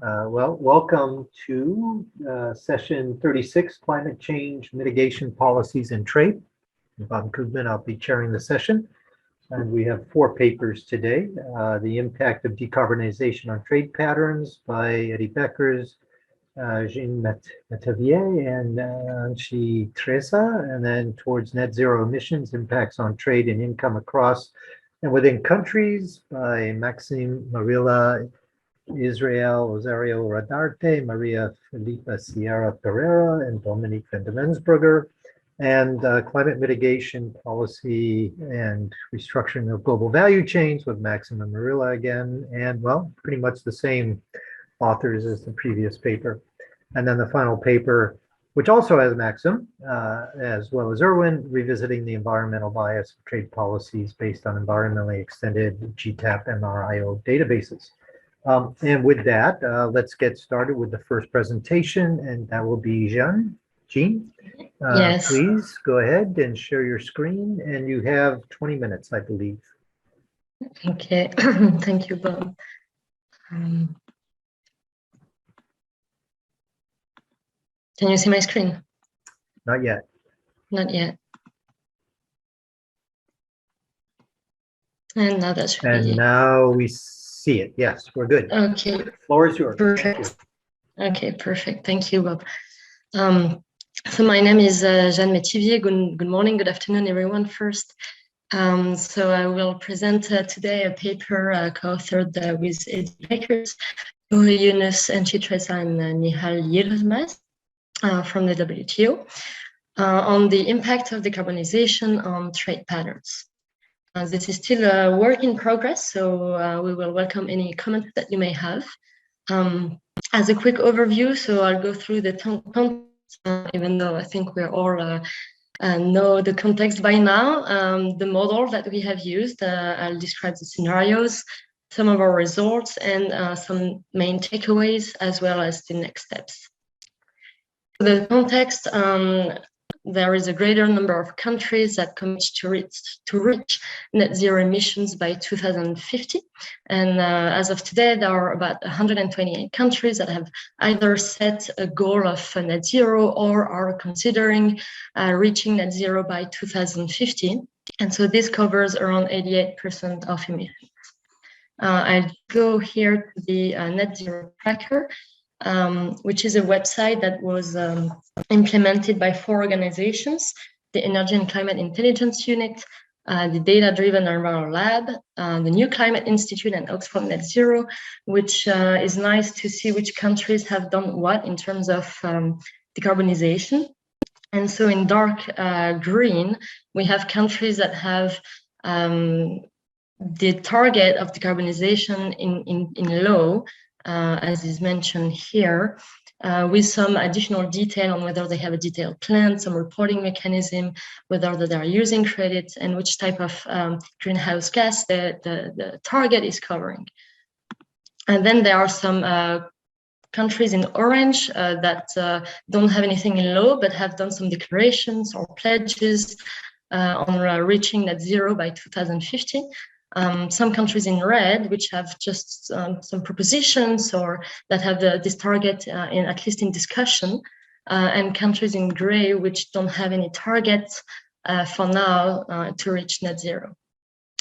Welcome to session 36, Climate Change, Mitigation Policies and Trade. I'm Koopman, I'll be chairing the session. And we have 4 papers today. The Impact of Decarbonization on Trade Patterns by Eddie Beckers, Jeanne Metivier, and Anchi Tresa. And then Towards Net Zero Emissions, Impacts on Trade and Income Across and Within Countries by Maksym, Maryla, Israel Rosario Rodarte, Maria Filipa Seara Pereira, and Dominique van de Mensburger, and Climate Mitigation Policy and Restructuring of Global Value Chains with Maksym and Maryla again, and well, pretty much the same authors as the previous paper. And then the final paper, which also has Maksym, as well as Erwin, revisiting the environmental bias of trade policies based on environmentally extended GTAP MRIO databases. And with that, let's get started with the first presentation, and that will be Jeanne. Jeanne, yes. Please go ahead and share your screen, and you have 20 minutes, I believe. Okay, thank you, Bob. Can you see my screen? Not yet. Not yet. And now that's now we see it. Yes, we're good. Okay. The floor is yours. Perfect. Okay, perfect. Thank you, Bob. So my name is Jeanne Metivier. Good morning, good afternoon, everyone. First, so I will present today a paper co-authored with Eddie Beckers, Yunus Anchi-Tresa, and Nihal Yilmaz from the WTO on the impact of decarbonization on trade patterns. This is still a work in progress, so we will welcome any comments that you may have. As a quick overview, so I'll go through the context, even though I think we all know the context by now. The model that we have used, I'll describe the scenarios, some of our results, and some main takeaways, as well as the next steps. The context, there is a greater number of countries that commit to reach net zero emissions by 2050. And as of today, there are about 128 countries that have either set a goal of net zero or are considering reaching net zero by 2050. And so this covers around 88% of emissions. I'll go here to the net zero tracker, which is a website that was implemented by 4 organizations: the Energy and Climate Intelligence Unit, the Data-Driven Environmental Lab, the New Climate Institute, and Oxford Net Zero, which is nice to see which countries have done what in terms of decarbonization. And so in dark green, we have countries that have the target of decarbonization in low, as is mentioned here, with some additional detail on whether they have a detailed plan, some reporting mechanism, whether they are using credits, and which type of greenhouse gas the target is covering. And then there are some countries in orange that don't have anything in low, but have done some declarations or pledges on reaching net zero by 2050. Some countries in red, which have just some propositions or that have this target at least in discussion, and countries in gray, which don't have any targets for now to reach net zero.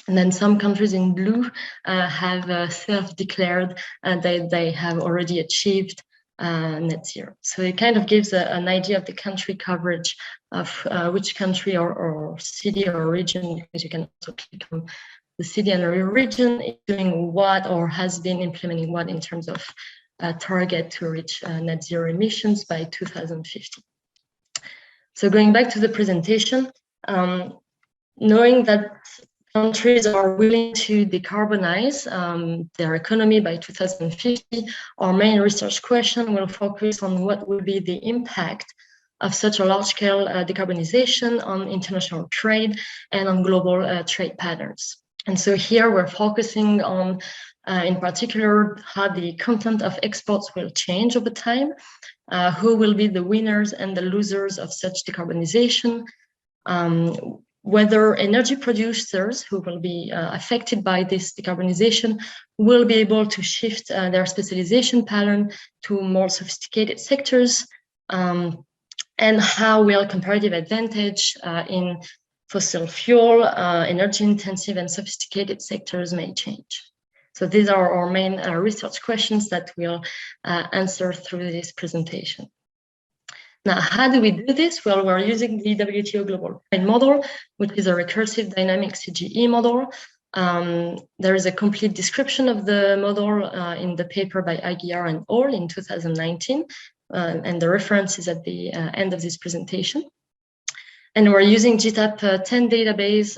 And then some countries in blue have self-declared they have already achieved net zero. So it kind of gives an idea of the country coverage of which country or city or region, because you can also click on the city and the region is doing what or has been implementing what in terms of target to reach net zero emissions by 2050. So going back to the presentation, knowing that countries are willing to decarbonize their economy by 2050, our main research question will focus on what will be the impact of such a large-scale decarbonization on international trade and on global trade patterns. And so here we're focusing on, in particular, how the content of exports will change over time, who will be the winners and the losers of such decarbonization, whether energy producers who will be affected by this decarbonization will be able to shift their specialization pattern to more sophisticated sectors, and how will comparative advantage in fossil fuel, energy intensive and sophisticated sectors may change. So these are our main research questions that we'll answer through this presentation. Now, how do we do this? Well, we're using the WTO Global Trade Model, which is a recursive dynamic CGE model. There is a complete description of the model in the paper by Aguiar and al. In 2019, and the reference is at the end of this presentation. And we're using GTAP 10 database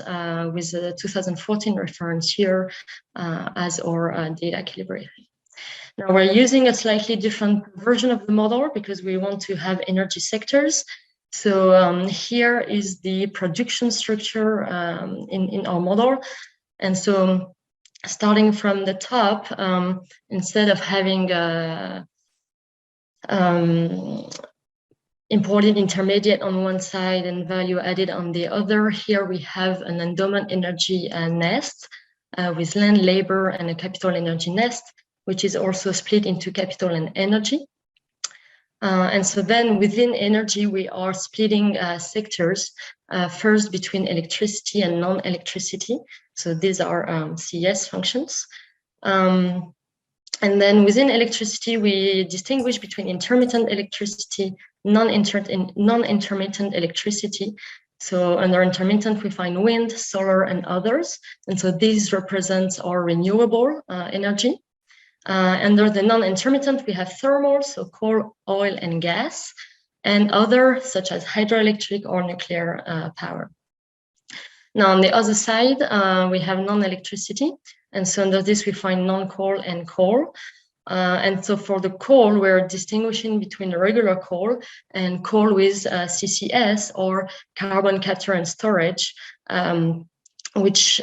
with the 2014 reference here as our data calibration. Now we're using a slightly different version of the model because we want to have energy sectors. So here is the production structure in our model. And so starting from the top, instead of having imported intermediate on one side and value added on the other, here we have an endowment energy nest with land, labor, and a capital energy nest, which is also split into capital and energy. And so then within energy, we are splitting sectors, first between electricity and non-electricity. So these are CES functions. And then within electricity, we distinguish between intermittent electricity, non-intermittent electricity. So under intermittent, we find wind, solar, and others. And so these represent our renewable energy. Under the non-intermittent, we have thermal, so coal, oil, and gas, and other such as hydroelectric or nuclear power. Now, on the other side, we have non-electricity. And so under this, we find non-coal and coal. And so for the coal, we're distinguishing between regular coal and coal with CCS or carbon capture and storage, which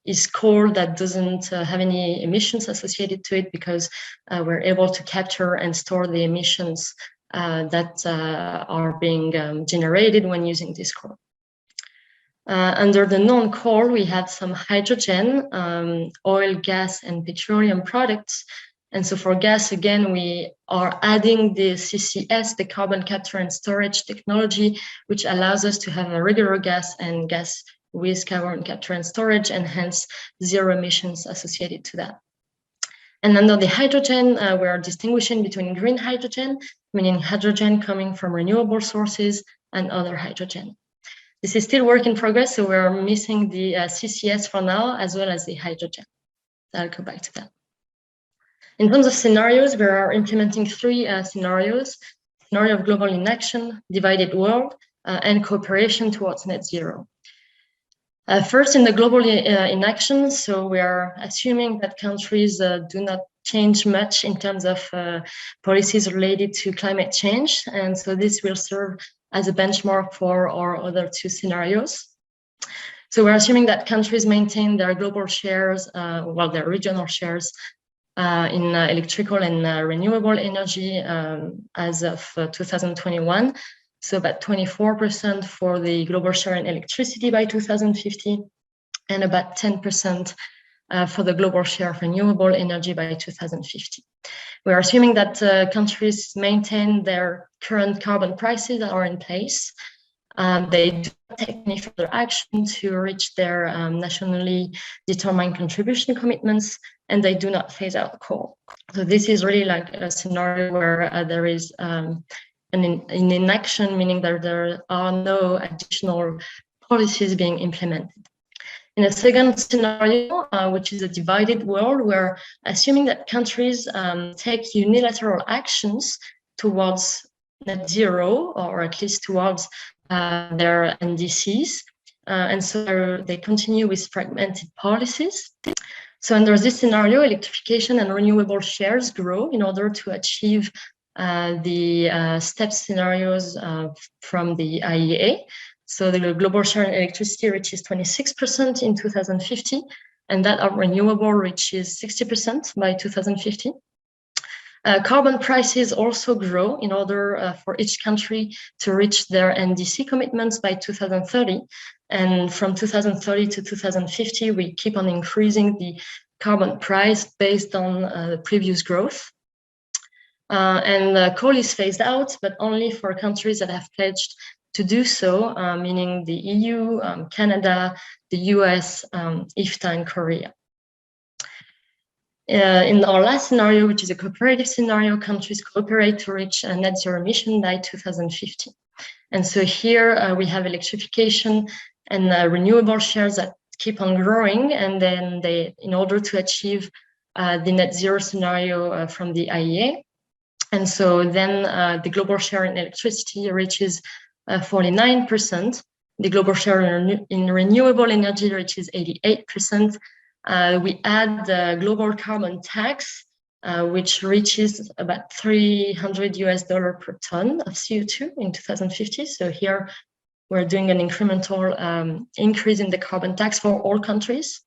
is coal that doesn't have any emissions associated to it because we're able to capture and store the emissions that are being generated when using this coal. Under the non-coal, we have some hydrogen, oil, gas, and petroleum products. And so for gas, again, we are adding the CCS, the carbon capture and storage technology, which allows us to have a regular gas and gas with carbon capture and storage, and hence zero emissions associated to that. And under the hydrogen, we are distinguishing between green hydrogen, meaning hydrogen coming from renewable sources, and other hydrogen. This is still work in progress, so we're missing the CCS for now, as well as the hydrogen. I'll go back to that. In terms of scenarios, we are implementing three scenarios: scenario of global inaction, divided world, and cooperation towards net zero. First, in the global inaction, so we are assuming that countries do not change much in terms of policies related to climate change. And so this will serve as a benchmark for our other two scenarios. So we're assuming that countries maintain their global shares, well, their regional shares in electrical and renewable energy as of 2021. So about 24% for the global share in electricity by 2050, and about 10% for the global share of renewable energy by 2050. We're assuming that countries maintain their current carbon prices that are in place. They do not take any further action to reach their nationally determined contribution commitments, and they do not phase out coal. So this is really like a scenario where there is an inaction, meaning that there are no additional policies being implemented. In a second scenario, which is a divided world, we're assuming that countries take unilateral actions towards net zero, or at least towards their NDCs. And so they continue with fragmented policies. So under this scenario, electrification and renewable shares grow in order to achieve the step scenarios from the IEA. So the global share in electricity reaches 26% in 2050, and that of renewable reaches 60% by 2050. Carbon prices also grow in order for each country to reach their NDC commitments by 2030. And from 2030 to 2050, we keep on increasing the carbon price based on the previous growth. And coal is phased out, but only for countries that have pledged to do so, meaning the EU, Canada, the US, IFTA, and Korea. In our last scenario, which is a cooperative scenario, countries cooperate to reach a net zero emission by 2050. And so here we have electrification and renewable shares that keep on growing. And then in order to achieve the net zero scenario from the IEA. And so then the global share in electricity reaches 49%. The global share in renewable energy reaches 88%. We add the global carbon tax, which reaches about $300 per ton of CO2 in 2050. So here we're doing an incremental increase in the carbon tax for all countries.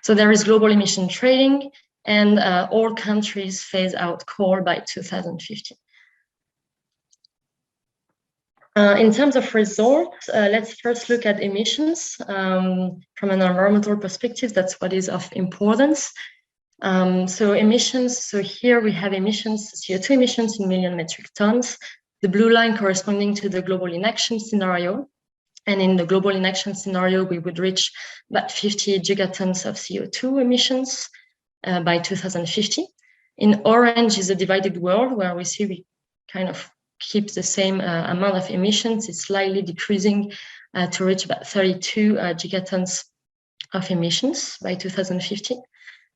So there is global emission trading, and all countries phase out coal by 2050. In terms of results, let's first look at emissions from an environmental perspective. That's what is of importance. So emissions, so here we have emissions, CO2 emissions in million metric tons, the blue line corresponding to the global inaction scenario. And in the global inaction scenario, we would reach about 50 gigatons of CO2 emissions by 2050. In orange is a divided world where we see we kind of keep the same amount of emissions. It's slightly decreasing to reach about 32 gigatons of emissions by 2050.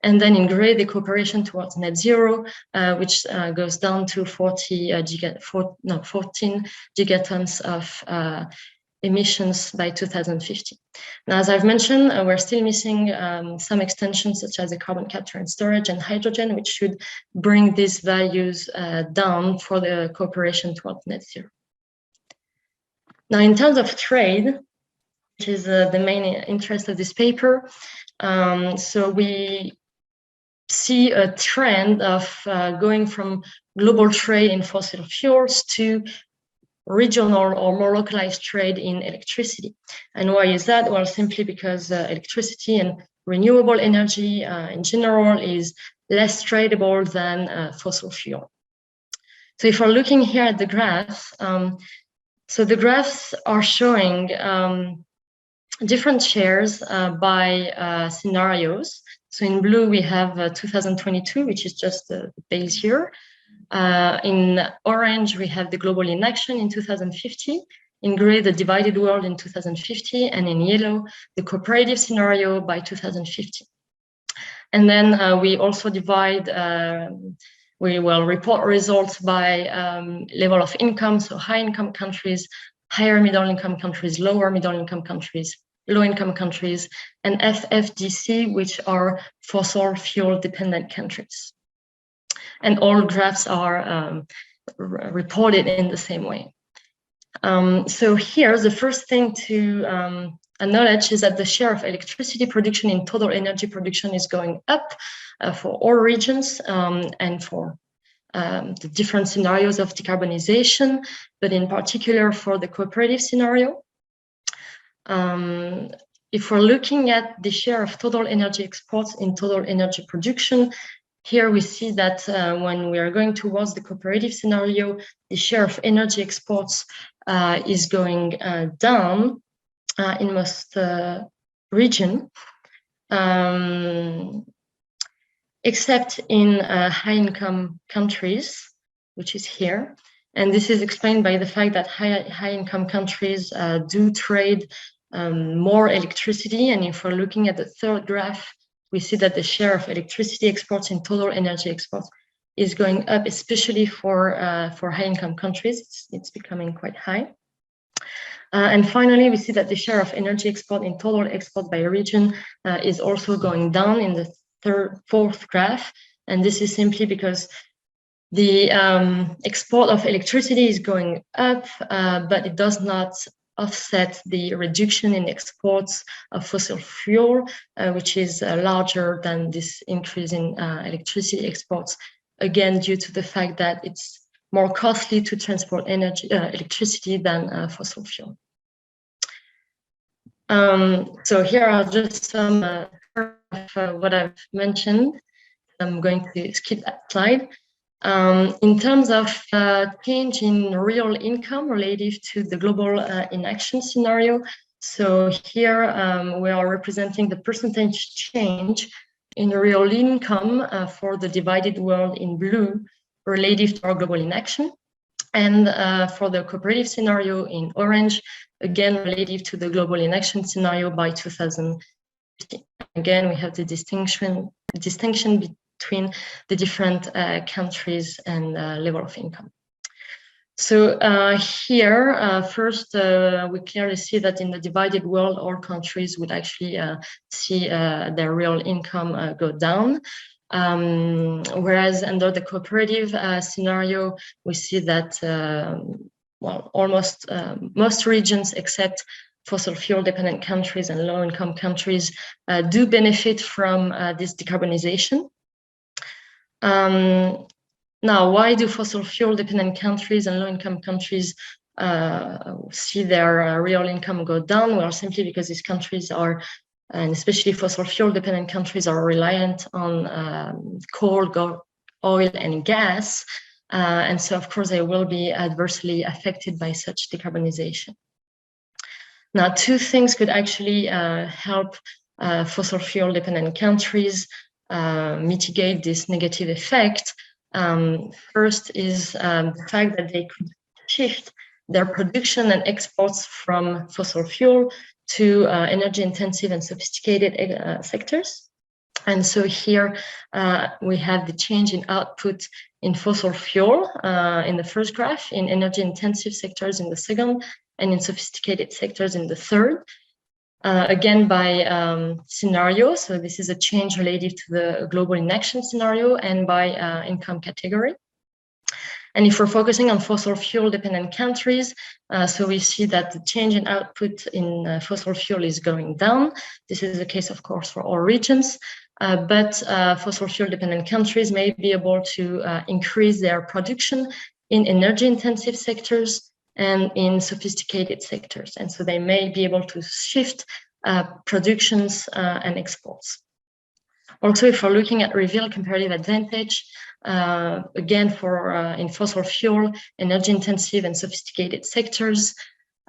And then in gray, the cooperation towards net zero, which goes down to 14 gigatons of emissions by 2050. Now, as I've mentioned, we're still missing some extensions such as the carbon capture and storage and hydrogen, which should bring these values down for the cooperation towards net zero. Now, in terms of trade, which is the main interest of this paper, so we see a trend of going from global trade in fossil fuels to regional or more localized trade in electricity. And why is that? Well, simply because electricity and renewable energy in general is less tradable than fossil fuel. So if we're looking here at the graphs, so the graphs are showing different shares by scenarios. So in blue, we have 2022, which is just the base year. In orange, we have the global inaction in 2050. In gray, the divided world in 2050. And in yellow, the cooperative scenario by 2050. And then we also divide, we will report results by level of income. So high income countries, higher middle income countries, lower middle income countries, low income countries, and FFDC, which are fossil fuel dependent countries. And all graphs are reported in the same way. So here, the first thing to acknowledge is that the share of electricity production in total energy production is going up for all regions and for the different scenarios of decarbonization, but in particular for the cooperative scenario. If we're looking at the share of total energy exports in total energy production, here we see that when we are going towards the cooperative scenario, the share of energy exports is going down in most regions, except in high-income countries, which is here. And this is explained by the fact that high-income countries do trade more electricity. And if we're looking at the third graph, we see that the share of electricity exports in total energy exports is going up, especially for high-income countries. It's becoming quite high. And finally, we see that the share of energy export in total export by region is also going down in the fourth graph. And this is simply because the export of electricity is going up, but it does not offset the reduction in exports of fossil fuel, which is larger than this increase in electricity exports again, due to the fact that it's more costly to transport electricity than fossil fuel. So here are just some of what I've mentioned. I'm going to skip that slide. In terms of change in real income relative to the global inaction scenario, so here we are representing the percentage change in real income for the divided world in blue relative to our global inaction, and for the cooperative scenario in orange, again relative to the global inaction scenario by 2050. Again, we have the distinction between the different countries and level of income. So here, first, we clearly see that in the divided world, all countries would actually see their real income go down. Whereas under the cooperative scenario, we see that, well, almost most regions except fossil fuel dependent countries and low income countries do benefit from this decarbonization. Now, why do fossil fuel dependent countries and low income countries see their real income go down? Well, simply because these countries are, and especially fossil fuel dependent countries, are reliant on coal, oil and gas. And so, of course, they will be adversely affected by such decarbonization. Now, two things could actually help fossil fuel dependent countries mitigate this negative effect. First is the fact that they could shift their production and exports from fossil fuel to energy intensive and sophisticated sectors. And so here we have the change in output in fossil fuel in the first graph, in energy intensive sectors in the second, and in sophisticated sectors in the third. Again, by scenario, so this is a change related to the global inaction scenario, and by income category. And if we're focusing on fossil fuel dependent countries, so we see that the change in output in fossil fuel is going down. This is the case, of course, for all regions, but fossil fuel dependent countries may be able to increase their production in energy intensive sectors and in sophisticated sectors. And so they may be able to shift productions and exports. Also, if we're looking at reveal comparative advantage, again, for in fossil fuel, energy intensive and sophisticated sectors.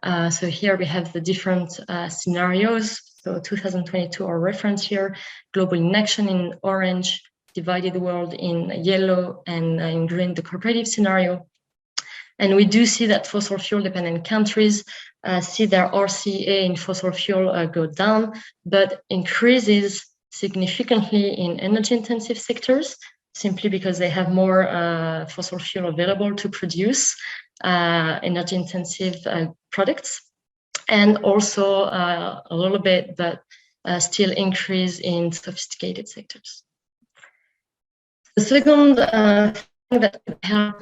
So here we have the different scenarios. So 2022, our reference here, global inaction in orange, divided world in yellow, and in green, the cooperative scenario. And we do see that fossil fuel dependent countries see their RCA in fossil fuel go down, but increases significantly in energy intensive sectors, simply because they have more fossil fuel available to produce energy intensive products, and also a little bit, but still increase in sophisticated sectors. The second thing that could help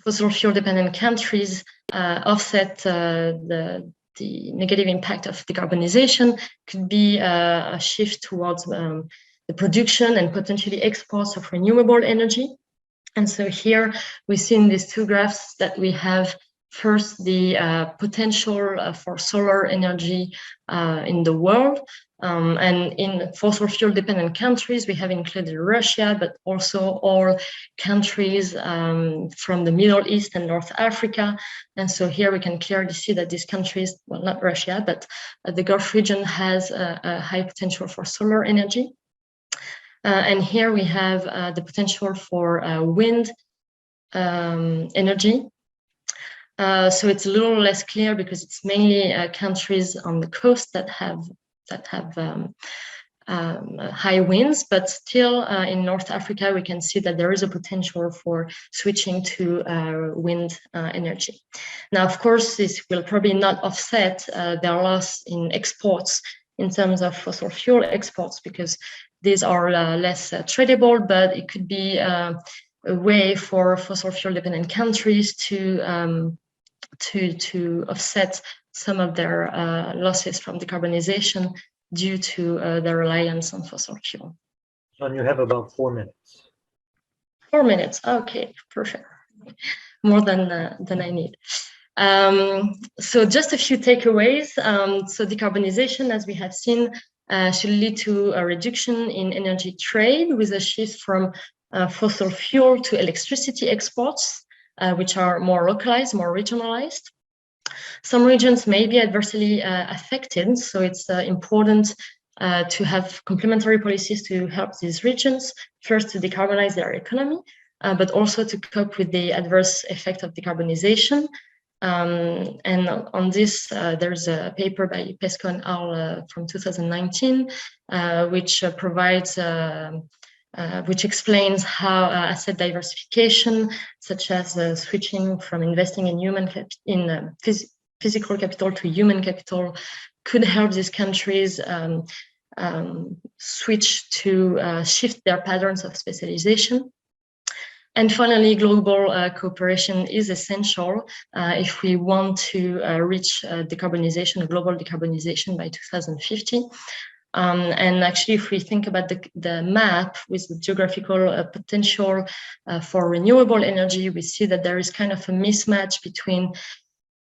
fossil fuel dependent countries offset the negative impact of decarbonization could be a shift towards the production and potentially exports of renewable energy. And so here we see in these two graphs that we have first the potential for solar energy in the world. And in fossil fuel dependent countries, we have included Russia, but also all countries from the Middle East and North Africa. And so here we can clearly see that these countries, well, not Russia, but the Gulf region has a high potential for solar energy. And here we have the potential for wind energy. So it's a little less clear because it's mainly countries on the coast that have high winds, but still in North Africa, we can see that there is a potential for switching to wind energy. Now, of course, this will probably not offset their loss in exports in terms of fossil fuel exports, because these are less tradable, but it could be a way for fossil fuel dependent countries to offset some of their losses from decarbonization due to their reliance on fossil fuel. Jeanne, you have about 4 minutes. 4 minutes. Okay, perfect. More than I need. So just a few takeaways. So decarbonization, as we have seen, should lead to a reduction in energy trade with a shift from fossil fuel to electricity exports, which are more localized, more regionalized. Some regions may be adversely affected, so it's important to have complementary policies to help these regions, first to decarbonize their economy, but also to cope with the adverse effect of decarbonization. And on this, there's a paper by Pesco and al. From 2019, which provides, which explains how asset diversification, such as switching from investing in physical capital to human capital, could help these countries switch to shift their patterns of specialization. And finally, global cooperation is essential if we want to reach decarbonization, global decarbonization by 2050. And actually, if we think about the map with the geographical potential for renewable energy, we see that there is kind of a mismatch between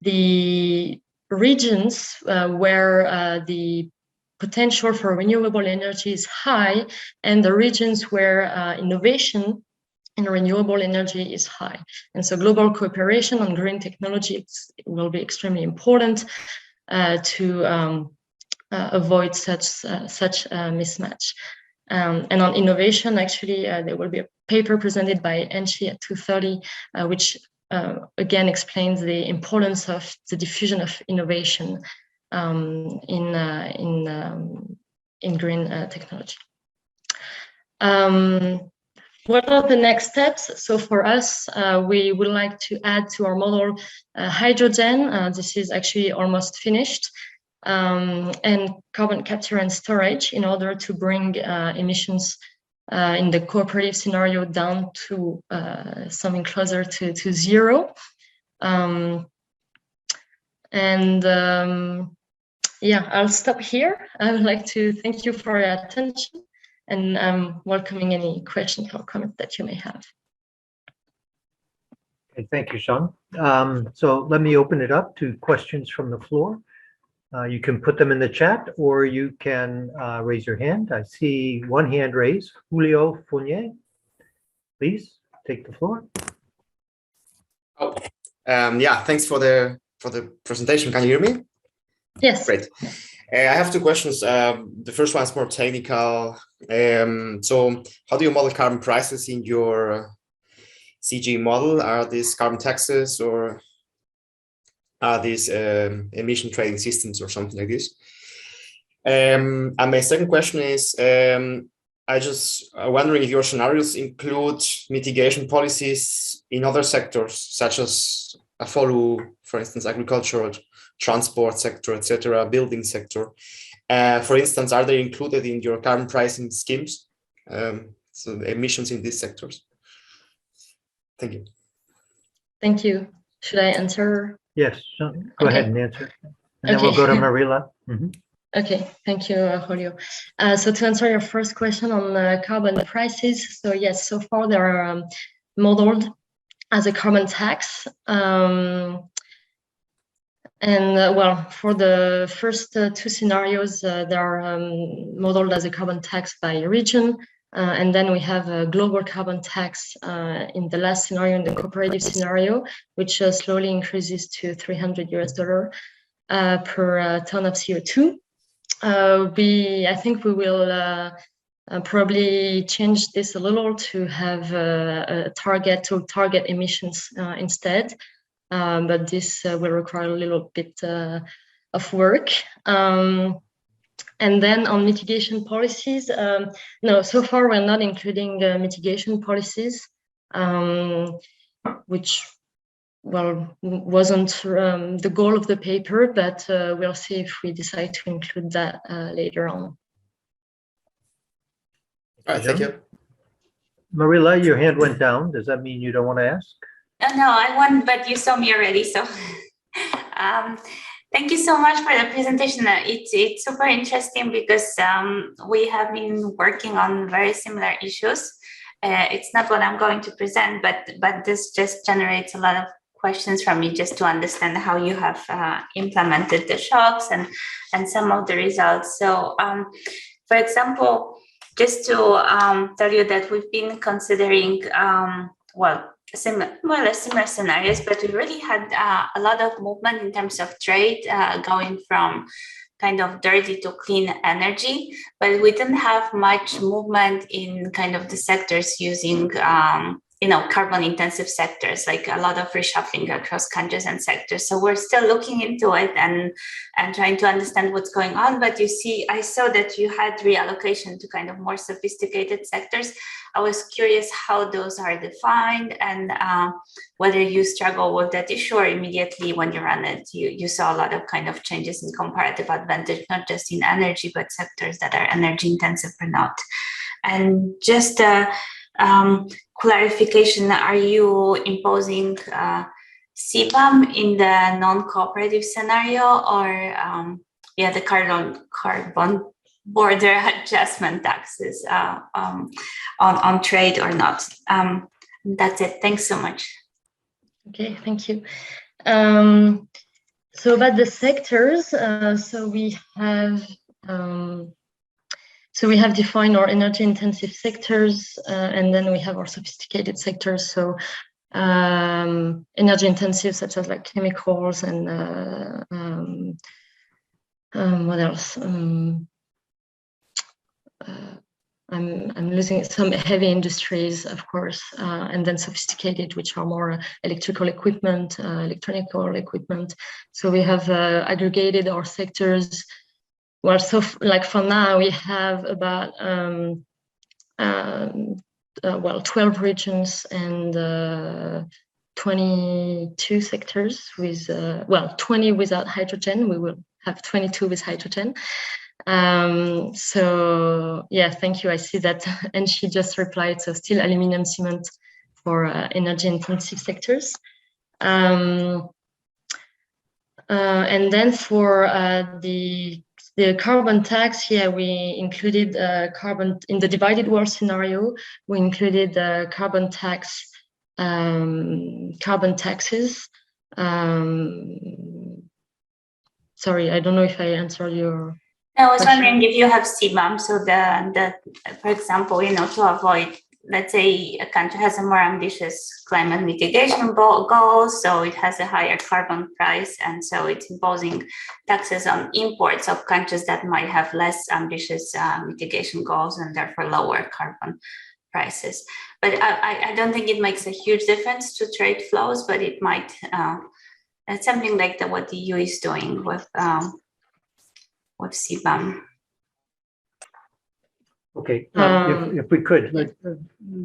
the regions where the potential for renewable energy is high and the regions where innovation in renewable energy is high. And so global cooperation on green technology will be extremely important to avoid such a mismatch. And on innovation, actually, there will be a paper presented by Enchi at 2:30, which again explains the importance of the diffusion of innovation in green technology. What are the next steps? So for us, we would like to add to our model hydrogen. This is actually almost finished. And carbon capture and storage in order to bring emissions in the cooperative scenario down to something closer to zero. Yeah, I'll stop here. I would like to thank you for your attention, and I'm welcoming any questions or comments that you may have. Okay, thank you, Jeanne. So let me open it up to questions from the floor. You can put them in the chat or you can raise your hand. I see one hand raised. Julio Fournier, please take the floor. Oh, yeah, thanks for the presentation. Can you hear me? Yes. Great. I have two questions. The first one is more technical. So how do you model carbon prices in your CG model? Are these carbon taxes or are these emission trading systems or something like this? And my second question is, I just wondering if your scenarios include mitigation policies in other sectors, such as a follow, for instance, agricultural, transport sector, etc., building sector. For instance, are they included in your carbon pricing schemes? So the emissions in these sectors. Thank you. Thank you. Should I answer? Yes, go ahead and answer. And then we'll go to Maryla. Okay, thank you, Julio. So to answer your first question on carbon prices, so yes, so far they are modeled as a carbon tax. Well, for the first two scenarios, they are modeled as a carbon tax by region. And then we have a global carbon tax in the last scenario, in the cooperative scenario, which slowly increases to $300 per ton of CO2. I think we will probably change this a little to have a target emissions instead. But this will require a little bit of work. And then on mitigation policies, no, so far we're not including mitigation policies, which, well, wasn't the goal of the paper, but we'll see if we decide to include that later on. All right, thank you. Maryla, your hand went down. Does that mean you don't want to ask? No, I want, but you saw me already, so. Thank you so much for the presentation. It's super interesting because we have been working on very similar issues. It's not what I'm going to present, but this just generates a lot of questions from me just to understand how you have implemented the shocks and some of the results. So, for example, just to tell you that we've been considering, more or less similar scenarios, but we really had a lot of movement in terms of trade going from kind of dirty to clean energy, but we didn't have much movement in kind of the sectors using, carbon intensive sectors, like a lot of reshuffling across countries and sectors. So we're still looking into it and trying to understand what's going on. But you see, I saw that you had reallocation to kind of more sophisticated sectors. I was curious how those are defined and whether you struggle with that issue or immediately when you run it, you saw a lot of kind of changes in comparative advantage, not just in energy, but sectors that are energy intensive or not. And just clarification, are you imposing CBAM in the non-cooperative scenario or the carbon border adjustment taxes on trade or not? That's it. Thanks so much. Okay, thank you. So about the sectors, so we have defined our energy intensive sectors, and then we have our sophisticated sectors. So energy intensive, such as like chemicals and what else? I'm losing some heavy industries, of course, and then sophisticated, which are more electrical equipment, electronical equipment. So we have aggregated our sectors. Well, so like for now, we have about 12 regions and 22 sectors with 20 without hydrogen. We will have 22 with hydrogen. So yeah, thank you. I see that, and she just replied. So still aluminum, cement for energy intensive sectors. And then for the carbon tax, here we included carbon in the divided world scenario. We included carbon taxes. Sorry, I don't know if I answered your. I was wondering if you have CBAM, so the for example, to avoid, let's say a country has a more ambitious climate mitigation goal, so it has a higher carbon price, and so it's imposing taxes on imports of countries that might have less ambitious mitigation goals and therefore lower carbon prices. But I don't think it makes a huge difference to trade flows, but it might. It's something like what the EU is doing with CBAM. Okay, if we could,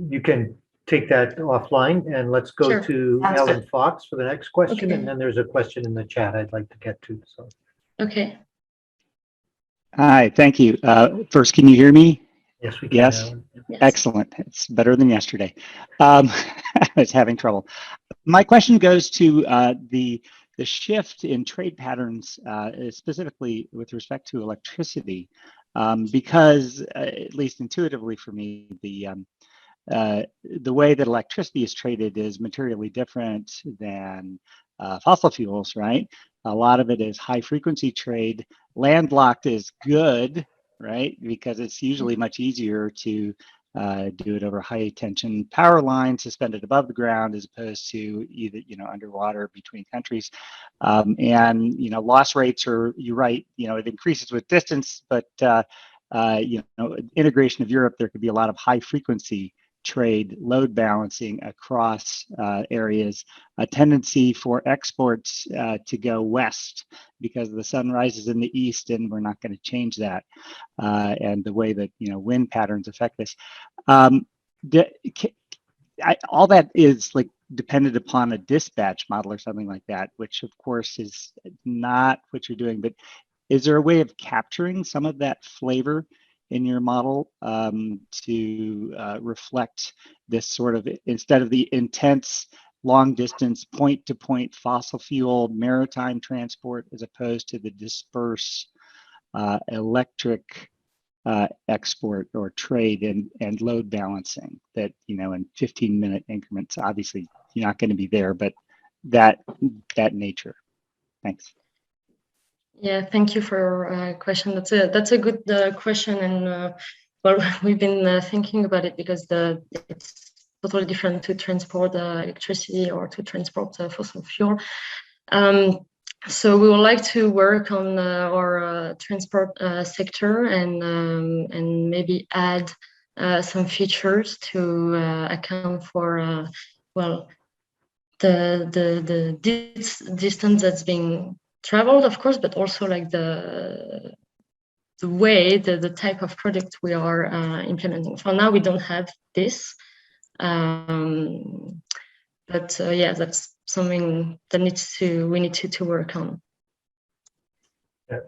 you can take that offline, and let's go to Ellen Fox for the next question, and then there's a question in the chat I'd like to get to. So. Okay. Hi, thank you. First, can you hear me? Yes, we can. Yes? Excellent. It's better than yesterday. I was having trouble. My question goes to the shift in trade patterns, specifically with respect to electricity, because at least intuitively for me, the way that electricity is traded is materially different than fossil fuels, right? A lot of it is high frequency trade. Landlocked is good, right? Because it's usually much easier to do it over high tension power lines suspended above the ground as opposed to either, underwater between countries. And, loss rates are, you're right, it increases with distance, but, integration of Europe, there could be a lot of high frequency trade load balancing across areas, a tendency for exports to go west because the sun rises in the east, and we're not going to change that. And the way that wind patterns affect this, all that is like dependent upon a dispatch model or something like that, which of course is not what you're doing. But is there a way of capturing some of that flavor in your model to reflect this sort of, instead of the intense long distance point to point fossil fuel maritime transport, as opposed to the dispersed electric export or trade and load balancing that, in 15-minute increments. Obviously, you're not going to be there, but that nature. Thanks. Yeah, thank you for your question. That's a good question, and well, we've been thinking about it because it's totally different to transport electricity or to transport fossil fuel. So we would like to work on our transport sector and maybe add some features to account for well, the distance that's being traveled, of course, but also like the way, the type of product we are implementing. For now, we don't have this, but yeah, that's something that we need to work on.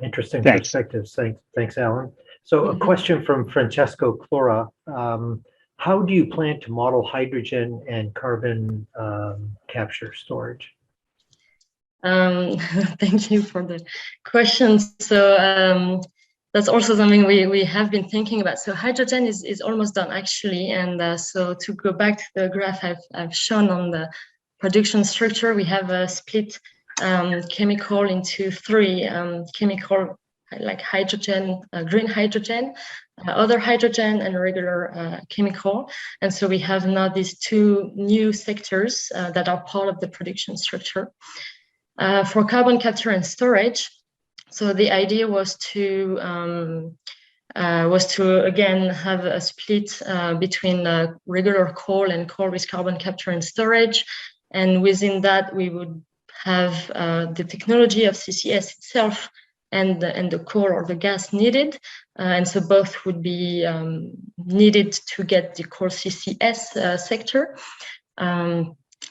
Interesting Thanks. perspectives. Thanks, Alan. So a question from Francesco Clora. How do you plan to model hydrogen and carbon capture storage? Thank you for the question. So that's also something we have been thinking about. So hydrogen is almost done actually. And so to go back to the graph I've shown on the production structure, we have a split chemical into three chemical, like hydrogen, green hydrogen, other hydrogen, and regular chemical. And so we have now these two new sectors that are part of the production structure. For carbon capture and storage, so the idea was to again have a split between regular coal and coal with carbon capture and storage. And within that, we would have the technology of CCS itself and the coal or the gas needed. And so both would be needed to get the coal CCS sector.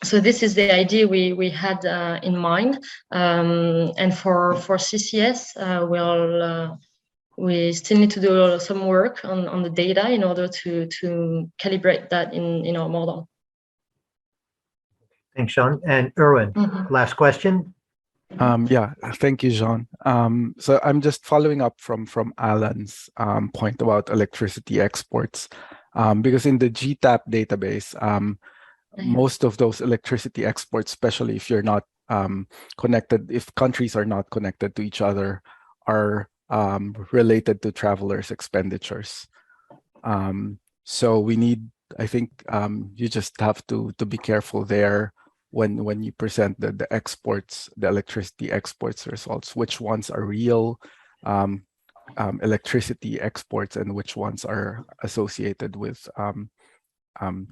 So this is the idea we had in mind. And for CCS, we still need to do some work on the data in order to calibrate that in our model. Thanks, Jeanne. And Erwin, last question. Yeah, thank you, Jeanne. So I'm just following up from Alan's point about electricity exports, because in the GTAP database, most of those electricity exports, especially if you're not connected, if countries are not connected to each other, are related to travelers' expenditures. So we need, I think, you just have to be careful there when you present the exports, the electricity exports results, which ones are real electricity exports and which ones are associated with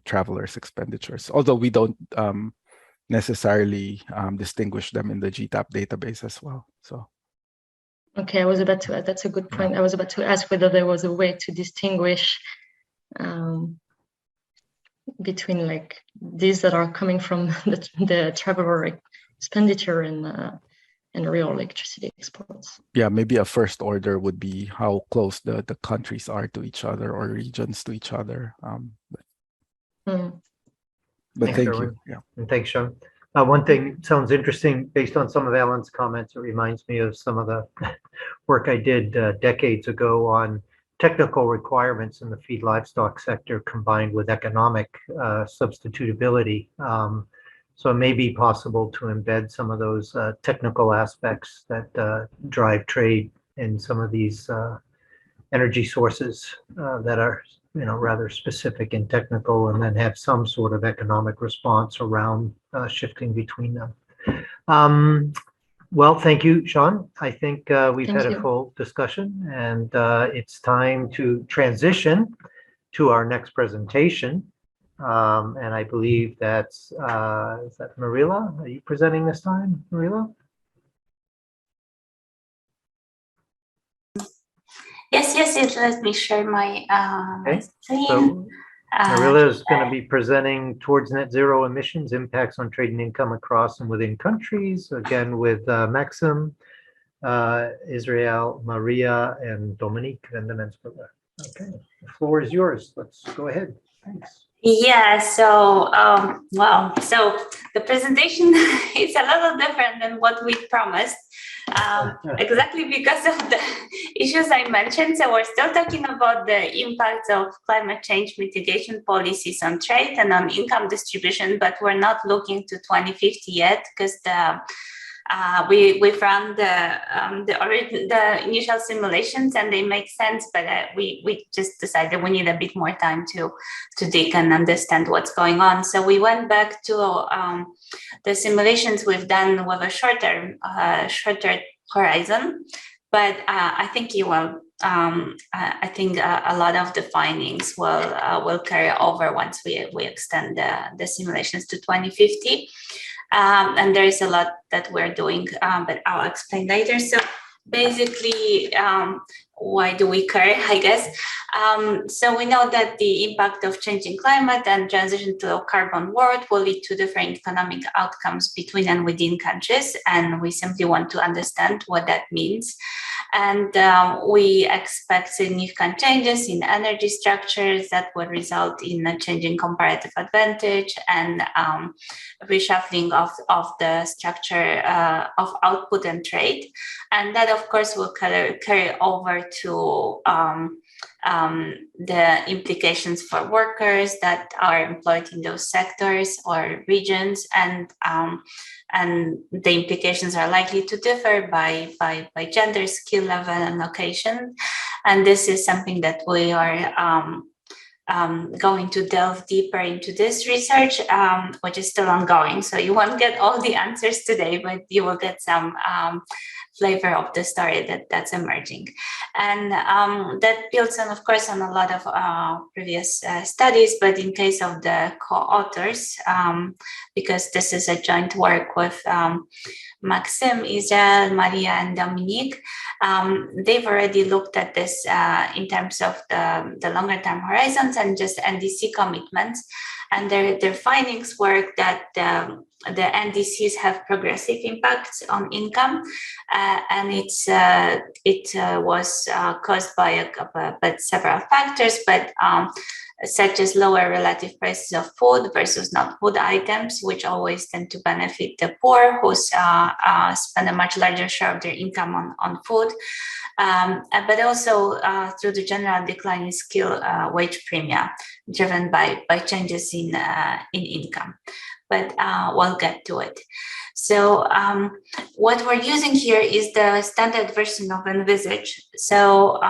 travelers' expenditures, although we don't necessarily distinguish them in the GTAP database as well. So, okay, I was about to add, that's a good point. I was about to ask whether there was a way to distinguish between like these that are coming from the traveler expenditure and real electricity exports. Yeah, maybe a first order would be how close the countries are to each other or regions to each other. But thank you. Yeah. And thanks, Sean. One thing sounds interesting based on some of Alan's comments. It reminds me of some of the work I did decades ago on technical requirements in the feed livestock sector combined with economic substitutability. So it may be possible to embed some of those technical aspects that drive trade in some of these energy sources that are, rather specific and technical, and then have some sort of economic response around shifting between them. Well, thank you, Jeanne. I think we've had a full discussion, and it's time to transition to our next presentation. And I believe that's, is that Maryla? Are you presenting this time, Maryla? Yes. Let me share my screen. So Maryla is going to be presenting towards net zero emissions, impacts on trade and income across and within countries, again with Maksym, Israel, Maria, and Dominique Vendemensperger. Okay, the floor is yours. Let's go ahead. Thanks. Yeah, so so the presentation is a little different than what we promised, exactly because of the issues I mentioned. So we're still talking about the impacts of climate change mitigation policies on trade and on income distribution, but we're not looking to 2050 yet, because we've run the initial simulations and they make sense, but we just decided we need a bit more time to dig and understand what's going on. So we went back to the simulations we've done with a shorter horizon, but I think you will. I think a lot of the findings will carry over once we extend the simulations to 2050. And there is a lot that we're doing, but I'll explain later. So basically, why do we care, I guess? So we know that the impact of changing climate and transition to a low carbon world will lead to different economic outcomes between and within countries, and we simply want to understand what that means. And we expect significant changes in energy structures that will result in a changing comparative advantage and reshuffling of the structure of output and trade. And that, of course, will carry over to the implications for workers that are employed in those sectors or regions, and the implications are likely to differ by gender, skill level, and location. And this is something that we are going to delve deeper into this research, which is still ongoing. So you won't get all the answers today, but you will get some flavor of the story that's emerging. And that builds on, of course, on a lot of previous studies, but in case of the co-authors, because this is a joint work with Maksym, Israel, Maria, and Dominique, they've already looked at this in terms of the longer term horizons and just NDC commitments. And their findings were that the NDCs have progressive impacts on income, and it was caused by several factors, but such as lower relative prices of food versus non-food items, which always tend to benefit the poor, who spend a much larger share of their income on food, but also through the general decline in skill wage premia, driven by changes in income. But we'll get to it. So what we're using here is the standard version of Envisage. So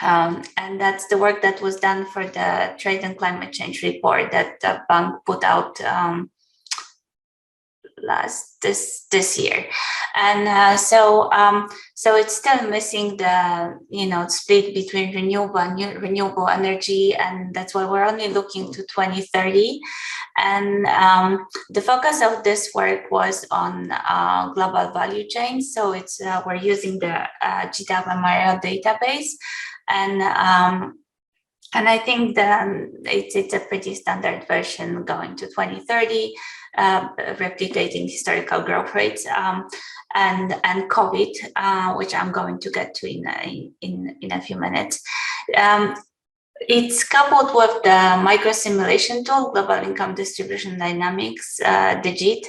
and that's the work that was done for the Trade and Climate Change report that the bank put out this year. And so it's still missing the split between renewable energy, and that's why we're only looking to 2030. And the focus of this work was on global value chains. So it's we're using the GTAP MRIO Data Base, and I think that it's a pretty standard version going to 2030, replicating historical growth rates, and COVID, which I'm going to get to in a few minutes. It's coupled with the micro simulation tool, Global Income Distribution Dynamics, the GIT.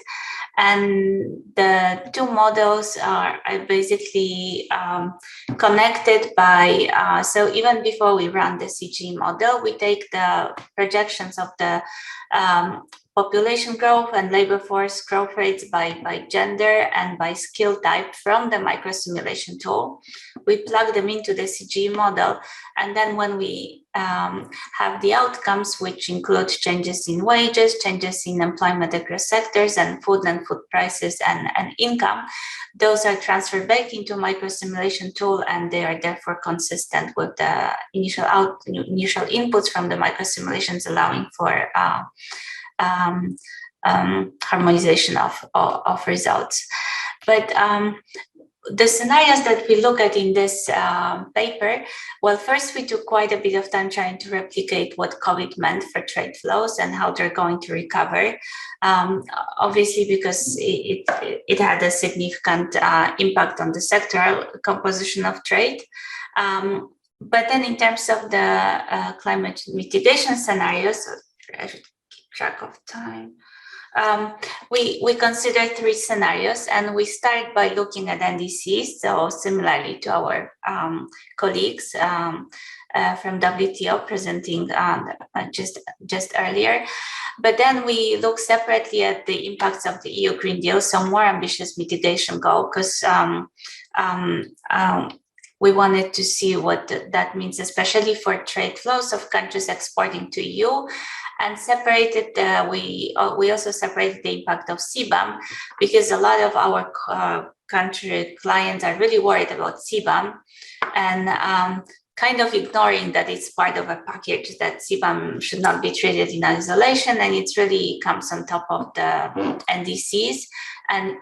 And the two models are basically connected by, so even before we run the CG model, we take the projections of the population growth and labor force growth rates by gender and by skill type from the micro simulation tool. We plug them into the CG model, and then when we have the outcomes, which include changes in wages, changes in employment across sectors, and food prices and income, those are transferred back into micro simulation tool, and they are therefore consistent with the initial inputs from the micro simulations, allowing for harmonization of results. But the scenarios that we look at in this paper, well, first we took quite a bit of time trying to replicate what COVID meant for trade flows and how they're going to recover. Obviously, because it had a significant impact on the sectoral composition of trade. but then in terms of the climate mitigation scenarios, so I should keep track of time. We consider 3 scenarios, and we start by looking at NDCs, so similarly to our colleagues from WTO presenting just earlier. But then we look separately at the impacts of the EU Green Deal, so more ambitious mitigation goal, because we wanted to see what that means, especially for trade flows of countries exporting to EU, and separated. We also separated the impact of CBAM, because a lot of our country clients are really worried about CBAM, and kind of ignoring that it's part of a package, that CBAM should not be treated in isolation, and it really comes on top of the NDCs, and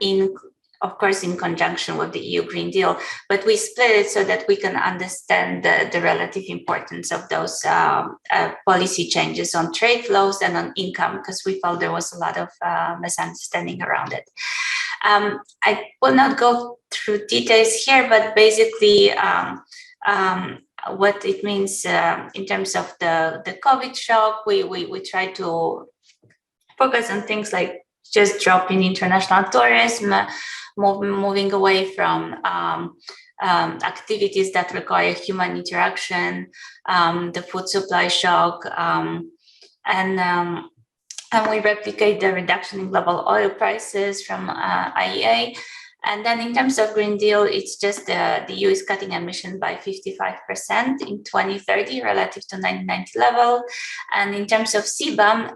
of course, in conjunction with the EU Green Deal. But we split it so that we can understand the relative importance of those policy changes on trade flows and on income, because we felt there was a lot of misunderstanding around it. I will not go through details here, but basically what it means in terms of the COVID shock, we try to focus on things like just dropping international tourism, moving away from activities that require human interaction, the food supply shock, and we replicate the reduction in global oil prices from IEA. And then in terms of Green Deal, it's just the EU is cutting emission by 55% in 2030 relative to 1990 level. And in terms of CBAM,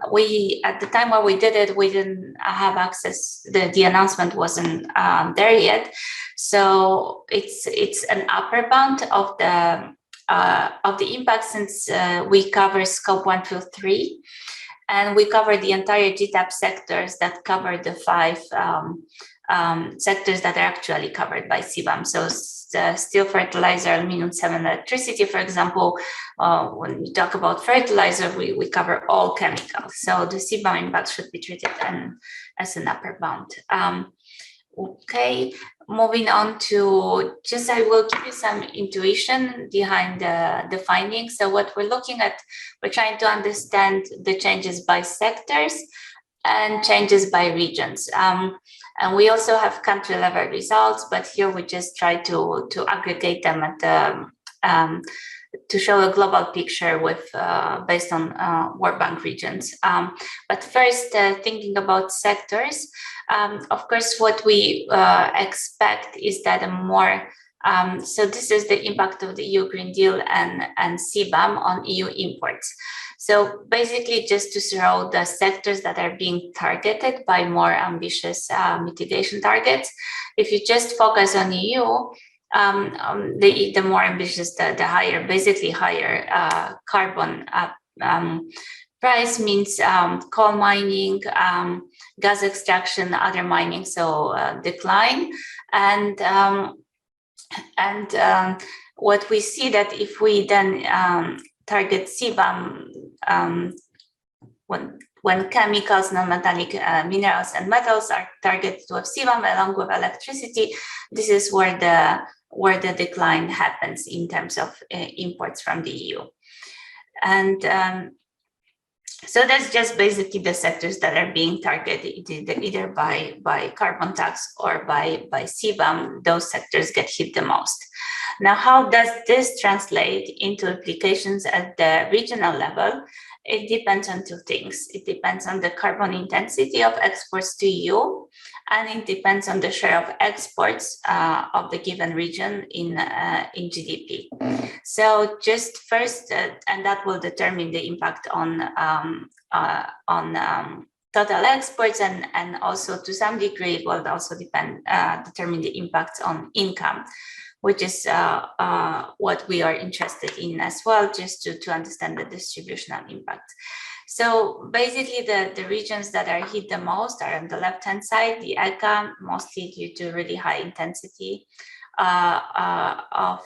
at the time where we did it, we didn't have access. The announcement wasn't there yet. So it's an upper bound of the impact, since we cover scope 1 to 3. And we cover the entire GTAP sectors that cover the 5 sectors that are actually covered by CBAM. So steel, fertilizer, aluminum, cement, electricity, for example. When we talk about fertilizer, we cover all chemicals. So the CBAM impact should be treated as an upper bound. Okay, moving on to I will give you some intuition behind the findings. So what we're looking at, we're trying to understand the changes by sectors and changes by regions. And we also have country level results, but here we just try to aggregate them at to show a global picture with based on World Bank regions. But first, thinking about sectors, of course, what we expect is that a more so this is the impact of the EU Green Deal and CBAM on EU imports. So basically, just to show the sectors that are being targeted by more ambitious mitigation targets. If you just focus on EU, the more ambitious, the higher, basically higher carbon price means coal mining, gas extraction, other mining, so decline. And what we see that if we then target CBAM, when chemicals, non-metallic minerals and metals are targeted with CBAM along with electricity, this is where the decline happens in terms of imports from the EU. And so that's just basically the sectors that are being targeted either by carbon tax or by CBAM. Those sectors get hit the most. Now, how does this translate into implications at the regional level? It depends on 2 things. It depends on the carbon intensity of exports to EU, and it depends on the share of exports of the given region in GDP. So just first, and that will determine the impact on total exports, and also to some degree it will also determine the impact on income, which is what we are interested in as well, just to understand the distributional impact. So basically the regions that are hit the most are on the left-hand side, the ECA, mostly due to really high intensity of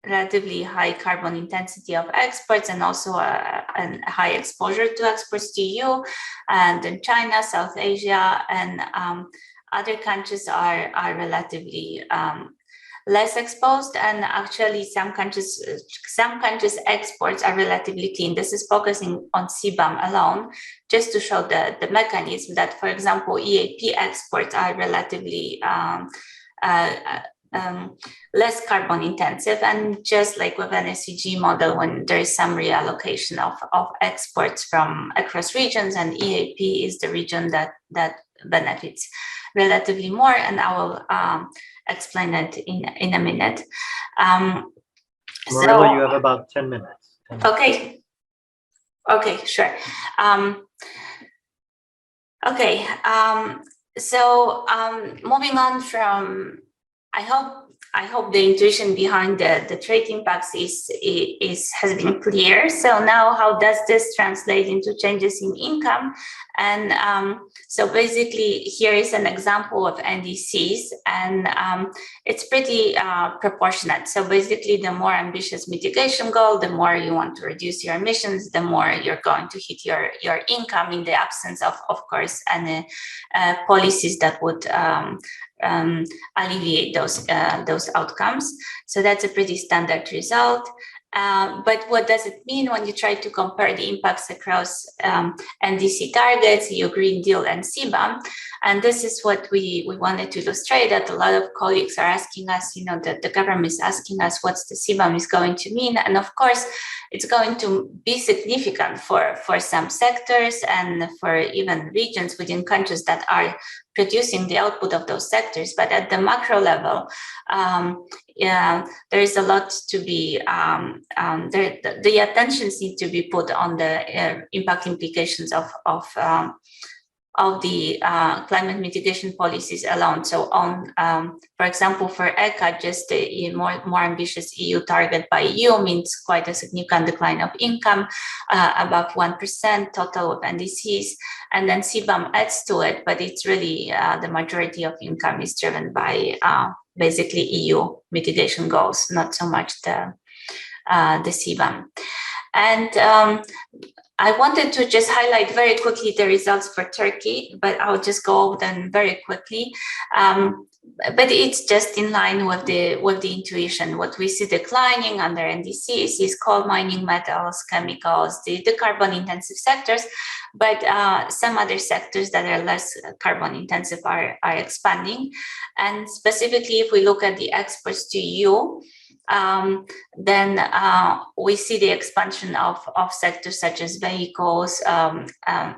relatively high carbon intensity of exports, and also a high exposure to exports to EU, and in China, South Asia, and other countries are relatively less exposed, and actually some countries' exports are relatively clean. This is focusing on CBAM alone, just to show the mechanism that, for example, EAP exports are relatively less carbon intensive, and just like with an SCG model, when there is some reallocation of exports from across regions, and EAP is the region that benefits relatively more, and I will explain it in a minute. Maryla, you have about 10 minutes. 10 minutes. Okay, sure. Moving on from, I hope the intuition behind the trade impacts has been clear. So now, how does this translate into changes in income? And so basically, here is an example of NDCs, and it's pretty proportionate. So basically, the more ambitious mitigation goal, the more you want to reduce your emissions, the more you're going to hit your income, in the absence of course, any policies that would alleviate those outcomes. So that's a pretty standard result. But what does it mean when you try to compare the impacts across NDC targets, EU Green Deal, and CBAM? And this is what we wanted to illustrate, that a lot of colleagues are asking us, the government is asking us what's the CBAM is going to mean. And of course, it's going to be significant for some sectors and for even regions within countries that are producing the output of those sectors. But at the macro level, there is a lot to be, the attentions need to be put on the impact implications of the climate mitigation policies alone. So on, for example, for ECA, just a more ambitious EU target by EU means quite a significant decline of income, above 1% total of NDCs, and then CBAM adds to it, but it's really the majority of income is driven by basically EU mitigation goals, not so much the CBAM. And I wanted to just highlight very quickly the results for Turkey, but I'll just go over them very quickly. But it's just in line with the intuition. What we see declining under NDCs is coal mining, metals, chemicals, the carbon intensive sectors, but some other sectors that are less carbon intensive are expanding. And specifically, if we look at the exports to EU, then we see the expansion of sectors such as vehicles,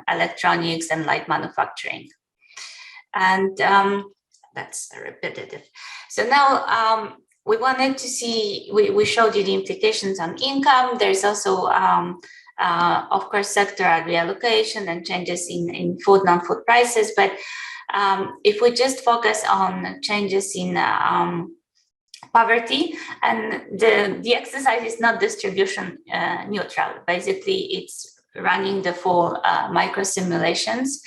electronics, and light manufacturing. And that's repetitive. So now we wanted to see, we showed you the implications on income. There's also, of course, sectoral reallocation and changes in food, non-food prices. But if we just focus on changes in poverty, and the exercise is not distribution neutral. Basically, it's running the full micro simulations,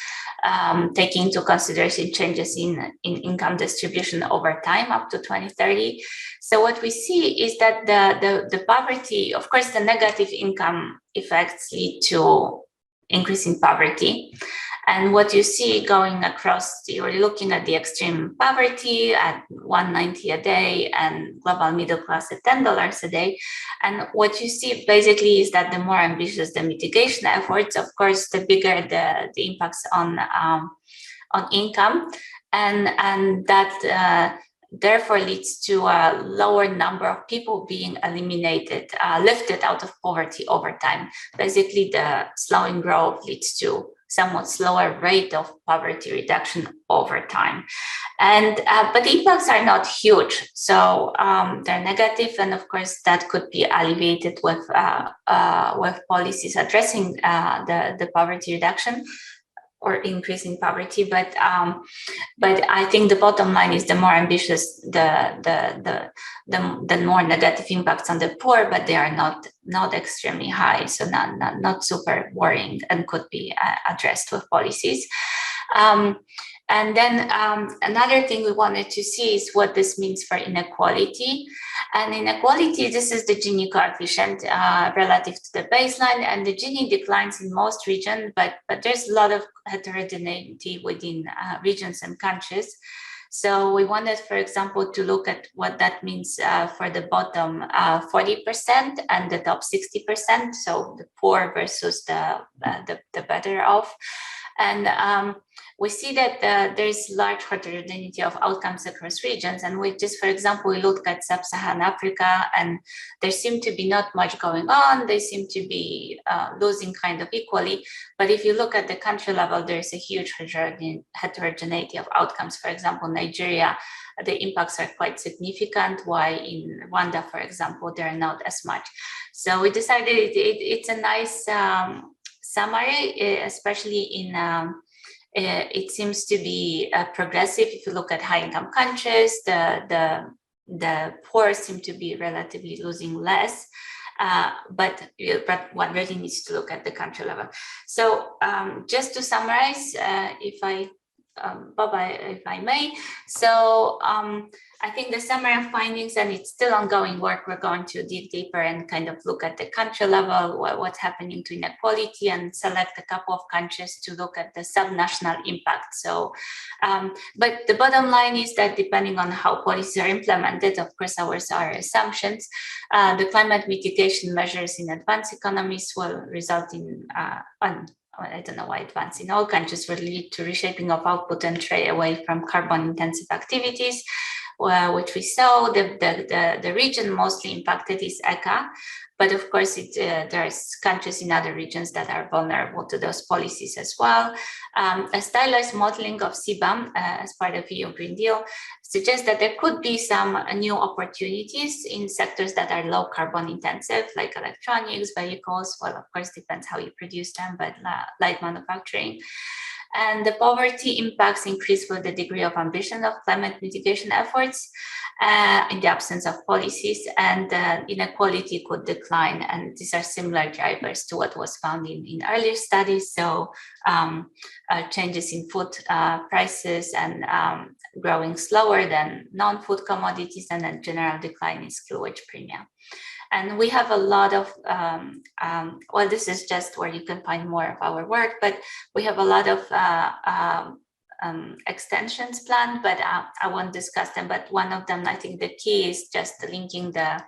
taking into consideration changes in income distribution over time up to 2030. So what we see is that the poverty, of course, the negative income effects lead to increase in poverty. And what you see going across, you're looking at the extreme poverty at $190 a day and global middle class at $10 a day. And what you see basically is that the more ambitious the mitigation efforts, of course, the bigger the impacts on income, and that therefore leads to a lower number of people being eliminated, lifted out of poverty over time. Basically, the slowing growth leads to somewhat slower rate of poverty reduction over time. And but the impacts are not huge, so they're negative, and of course that could be alleviated with policies addressing the poverty reduction or increasing poverty. But I think the bottom line is the more ambitious, the more negative impacts on the poor, but they are not extremely high, so not super worrying, and could be addressed with policies. And then another thing we wanted to see is what this means for inequality. And inequality, this is the Gini coefficient relative to the baseline, and the Gini declines in most regions, but there's a lot of heterogeneity within regions and countries. So we wanted, for example, to look at what that means for the bottom 40% and the top 60%. So the poor versus the better off. And we see that there's large heterogeneity of outcomes across regions. And we just, for example, we looked at Sub-Saharan Africa, and there seemed to be not much going on. They seem to be losing kind of equally. But if you look at the country level, there's a huge heterogeneity of outcomes. For example, Nigeria, the impacts are quite significant, while in Rwanda, for example, there are not as much. So we decided it's a nice summary, especially in it seems to be progressive. If you look at high-income countries, the poor seem to be relatively losing less, but one really needs to look at the country level. So just to summarize, if I may, so I think the summary of findings, and it's still ongoing work, we're going to dig deeper and kind of look at the country level, what's happening to inequality, and select a couple of countries to look at the subnational impact. So, but the bottom line is that depending on how policies are implemented, of course, ours are assumptions, the climate mitigation measures in advanced economies will result in I don't know why advanced in all countries will lead to reshaping of output and trade away from carbon-intensive activities, which we saw. The region mostly impacted is ECA, but of course there's countries in other regions that are vulnerable to those policies as well. A stylized modeling of CBAM as part of EU Green Deal suggests that there could be some new opportunities in sectors that are low carbon intensive, like electronics, vehicles. Well, of course, depends how you produce them, but light manufacturing. And the poverty impacts increase with the degree of ambition of climate mitigation efforts in the absence of policies, and inequality could decline. And these are similar drivers to what was found in earlier studies. So changes in food prices and growing slower than non-food commodities, and a general decline in skill wage premium. And we have a lot of, well, this is just where you can find more of our work, but we have a lot of extensions planned, but I won't discuss them. But one of them, I think the key is just linking the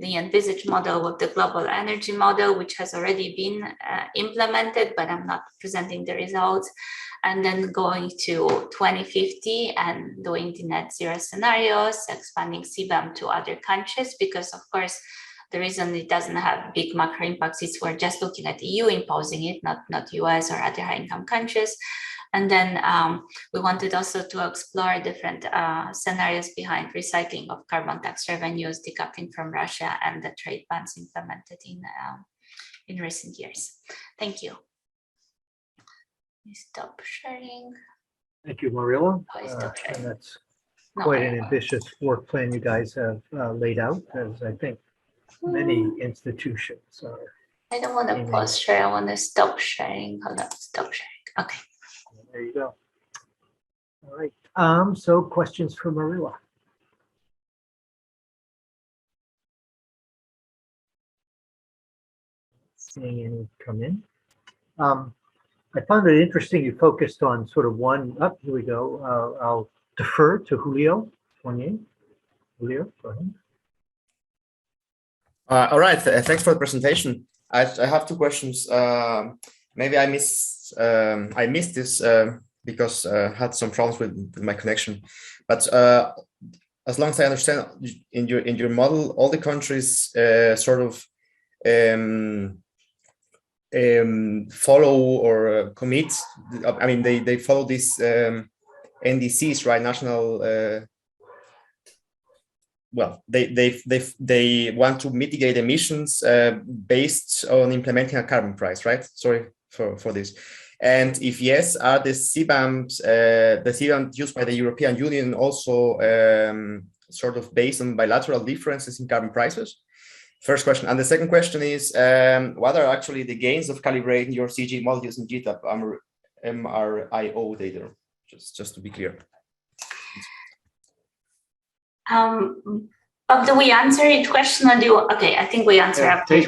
envisaged model with the global energy model, which has already been implemented, but I'm not presenting the results. And then going to 2050 and doing the net zero scenarios, expanding CBAM to other countries, because of course, the reason it doesn't have big macro impacts is we're just looking at the EU imposing it, not US or other high income countries. And then we wanted also to explore different scenarios behind recycling of carbon tax revenues, decoupling from Russia, and the trade bans implemented in recent years. Thank you. Stop sharing. Thank you, Maryla. And that's quite an ambitious work plan you guys have laid out, as I think many institutions are. I don't want to pause share. I want to stop sharing. Hold on, stop sharing. Okay. There you go. All right. So questions for Maryla? Seeing any come in. I found it interesting you focused on sort of one. Up, here we go. I'll defer to Julio. Julio, go ahead. All right. Thanks for the presentation. I have two questions. Maybe I missed this because I had some problems with my connection. But as long as I understand, in your model, all the countries sort of follow or commit. I mean, they follow these NDCs, right? National. Well, they want to mitigate emissions based on implementing a carbon price, right? Sorry for this. And if yes, are the CBAM used by the European Union also sort of based on bilateral differences in carbon prices? First question. And the second question is, what are actually the gains of calibrating your CG model using GTAP MRIO data? Just to be clear. But do we answer each question, or do you, okay, I think we answer after.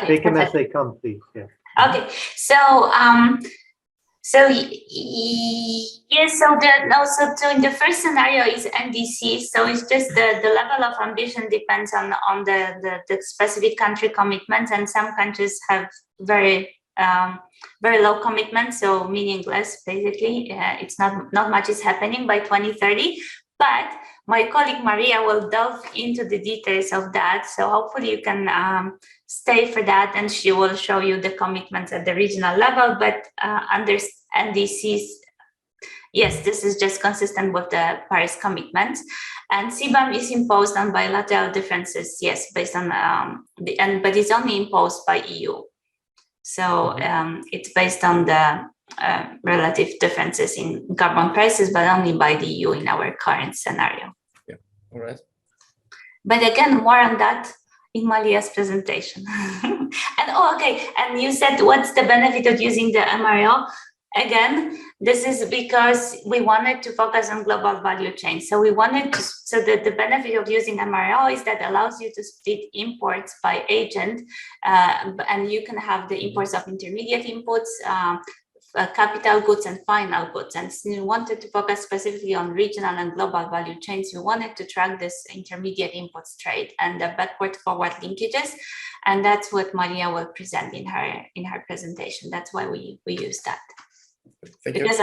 Take them as they come, please. Yeah. Okay, so So yes, so in the first scenario is NDC. So it's just the level of ambition depends on the specific country commitments, and some countries have very low commitments, so meaningless basically. It's not much is happening by 2030. But my colleague Maria will delve into the details of that. So hopefully you can stay for that, and she will show you the commitments at the regional level. But under NDCs, yes, this is just consistent with the Paris commitments. And CBAM is imposed on bilateral differences, yes, based on but it's only imposed by EU. So it's based on the relative differences in carbon prices, but only by the EU in our current scenario. Yeah, all right. But again, more on that in Malia's presentation. And you said, what's the benefit of using the MRO? Again, this is because we wanted to focus on global value chain. So we wanted to, so the benefit of using MRO is that allows you to split imports by agent, and you can have the imports of intermediate inputs, capital goods and final goods. And since we wanted to focus specifically on regional and global value chains, we wanted to track this intermediate inputs trade and the backward forward linkages. And that's what Maria will present in her presentation. That's why we use that. Thank you. Because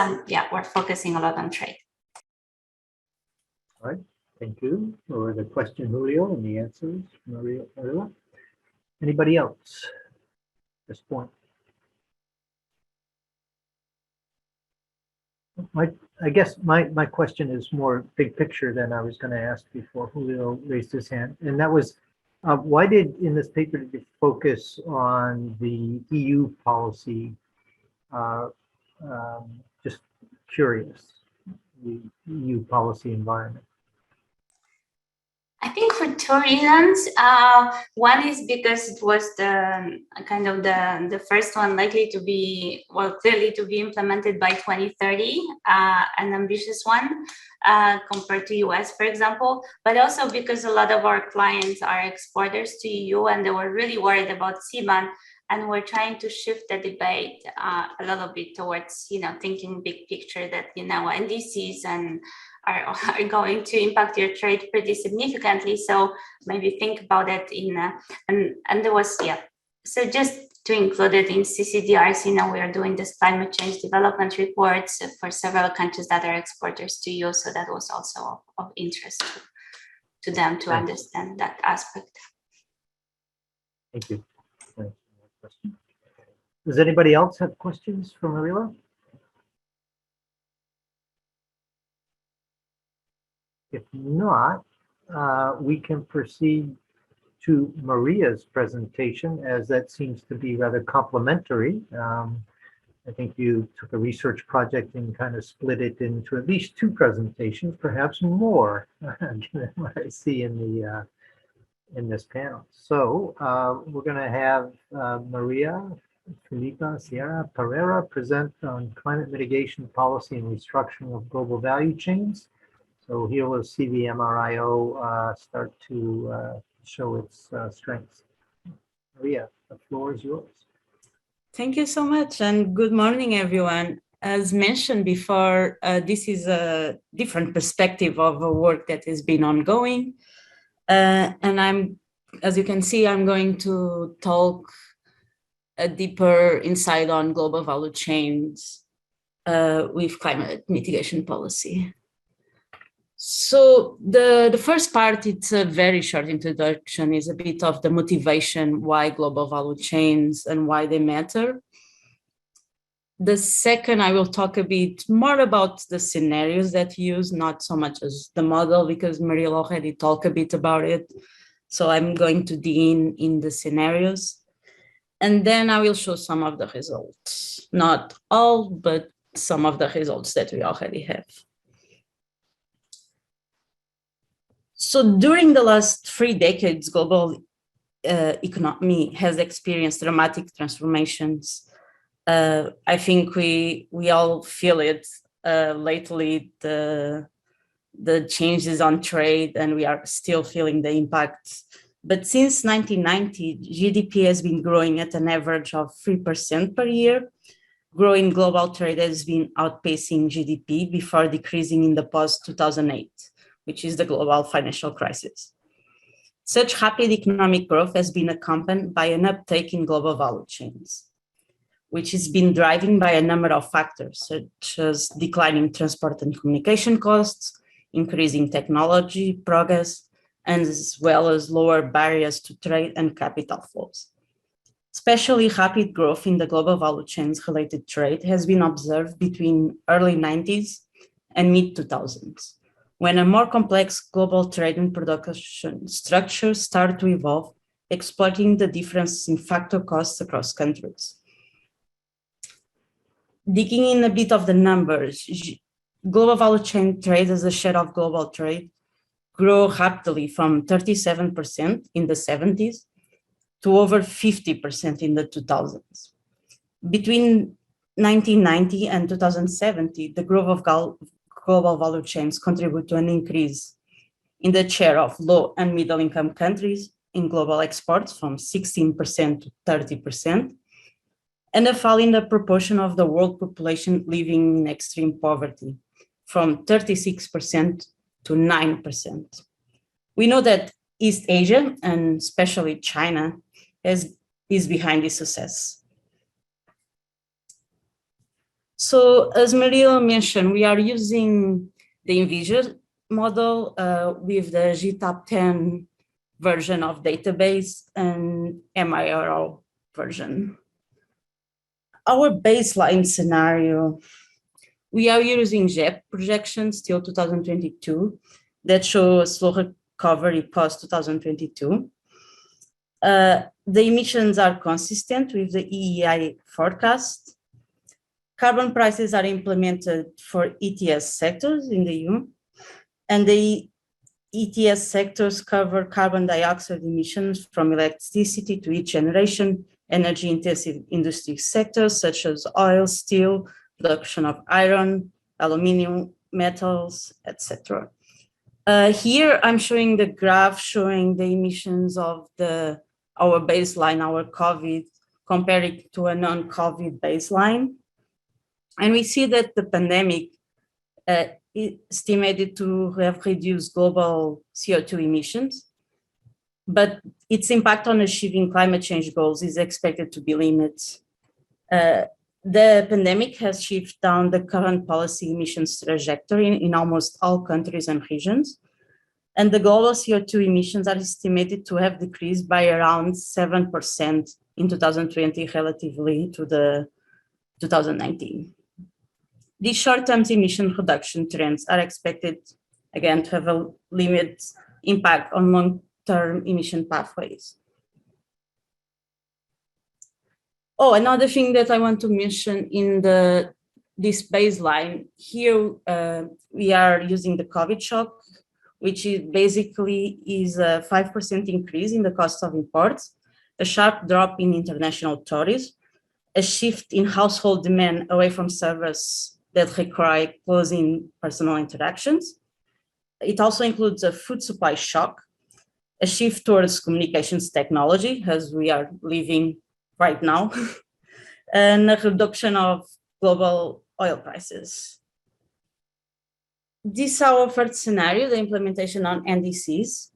we're focusing a lot on trade. All right, thank you for the question, Julio, and the answers, Maryla. Anybody else at this point? I guess my question is more big picture than I was going to ask before Julio raised his hand, and that was why did in this paper did you focus on the EU policy? Just curious, the EU policy environment. I think for 2 reasons. One is because it was the kind of the first one likely to be, well, clearly to be implemented by 2030, an ambitious one compared to US, for example, but also because a lot of our clients are exporters to EU and they were really worried about CBAM, and we're trying to shift the debate a little bit towards, thinking big picture that, NDCs and are going to impact your trade pretty significantly. So maybe think about it and there was, so just to include it in CCDRs, we are doing this climate change development reports for several countries that are exporters to EU. So that was also of interest to them to understand that aspect. Thank you. Does anybody else have questions for Maryla? If not, we can proceed to Maria's presentation, as that seems to be rather complementary. I think you took a research project and kind of split it into at least 2 presentations, perhaps more, given what I see in this panel. So we're going to have Filipa Seara Pereira present on climate mitigation policy and restructuring of global value chains. So here we'll see the MRIO start to show its strengths. Maria, the floor is yours. Thank you so much, and good morning, everyone. As mentioned before, this is a different perspective of a work that has been ongoing. And as you can see, I'm going to talk a deeper insight on global value chains with climate mitigation policy. So the first part, it's a very short introduction, is a bit of the motivation why global value chains and why they matter. The second, I will talk a bit more about the scenarios that you use, not so much as the model, because Maryla already talked a bit about it. So I'm going to dig in the scenarios. And then I will show some of the results. Not all, but some of the results that we already have. So during the last 3 decades, global economy has experienced dramatic transformations. I think we all feel it lately, the changes on trade, and we are still feeling the impacts. But since 1990, GDP has been growing at an average of 3% per year, growing global trade has been outpacing GDP before decreasing in the post-2008, which is the global financial crisis. Such rapid economic growth has been accompanied by an uptake in global value chains, which has been driven by a number of factors, such as declining transport and communication costs, increasing technology progress, and as well as lower barriers to trade and capital flows. Especially rapid growth in the global value chains related trade has been observed between early 90s and mid 2000s, when a more complex global trade and production structure started to evolve, exploiting the difference in factor costs across countries. Digging in a bit of the numbers, global value chain trade as a share of global trade grew rapidly from 37% in the 70s to over 50% in the 2000s. Between 1990 and 2070, the growth of global value chains contribute to an increase in the share of low and middle income countries in global exports from 16% to 30%, and a fall in the proportion of the world population living in extreme poverty from 36% to 9%. We know that East Asia, and especially China, is behind this success. So as Maryla mentioned, we are using the Envision model with the GTAP 10 version of database and MRIO version. Our baseline scenario, we are using GTAP projections till 2022 that show a slow recovery post 2022. The emissions are consistent with the EEI forecast. Carbon prices are implemented for ETS sectors in the EU, and the ETS sectors cover carbon dioxide emissions from electricity to each generation, energy-intensive industry sectors such as oil, steel, production of iron, aluminum, metals, etc. Here I'm showing the graph showing the emissions of our baseline, our COVID, compared to a non-COVID baseline. And we see that the pandemic is estimated to have reduced global CO2 emissions, but its impact on achieving climate change goals is expected to be limited. The pandemic has shifted down the current policy emissions trajectory in almost all countries and regions, and the global CO2 emissions are estimated to have decreased by around 7% in 2020 relatively to the 2019. These short-term emission reduction trends are expected, again, to have a limited impact on long-term emission pathways. Oh, another thing that I want to mention in this baseline, here we are using the COVID shock, which is basically a 5% increase in the cost of imports, a sharp drop in international tourism, a shift in household demand away from service that require close-in personal interactions. It also includes a food supply shock, a shift towards communications technology, as we are living right now, and a reduction of global oil prices. This is our first scenario, the implementation on NDCs,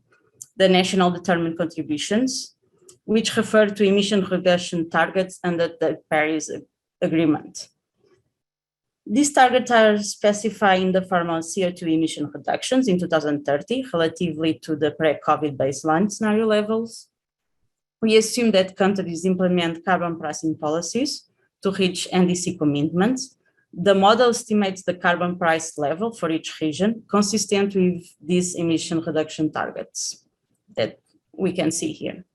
the National Determined Contributions, which refer to emission reduction targets under the Paris Agreement. These targets are specified in the form of CO2 emission reductions in 2030 relatively to the pre-COVID baseline scenario levels. We assume that countries implement carbon pricing policies to reach NDC commitments. The model estimates the carbon price level for each region consistent with these emission reduction targets that we can see here.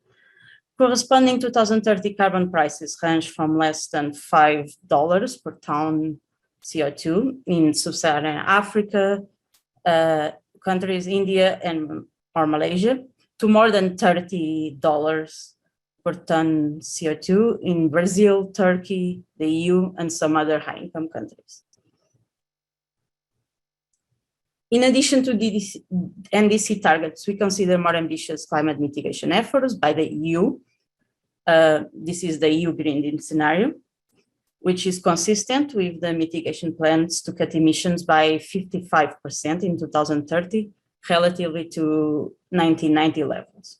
Corresponding 2030 carbon prices range from less than $5 per ton CO2 in sub-Saharan Africa, countries India or Malaysia, to more than $30 per ton CO2 in Brazil, Turkey, the EU, and some other high-income countries. In addition to the NDC targets, we consider more ambitious climate mitigation efforts by the EU. This is the EU Green Deal scenario, which is consistent with the mitigation plans to cut emissions by 55% in 2030, relatively to 1990 levels.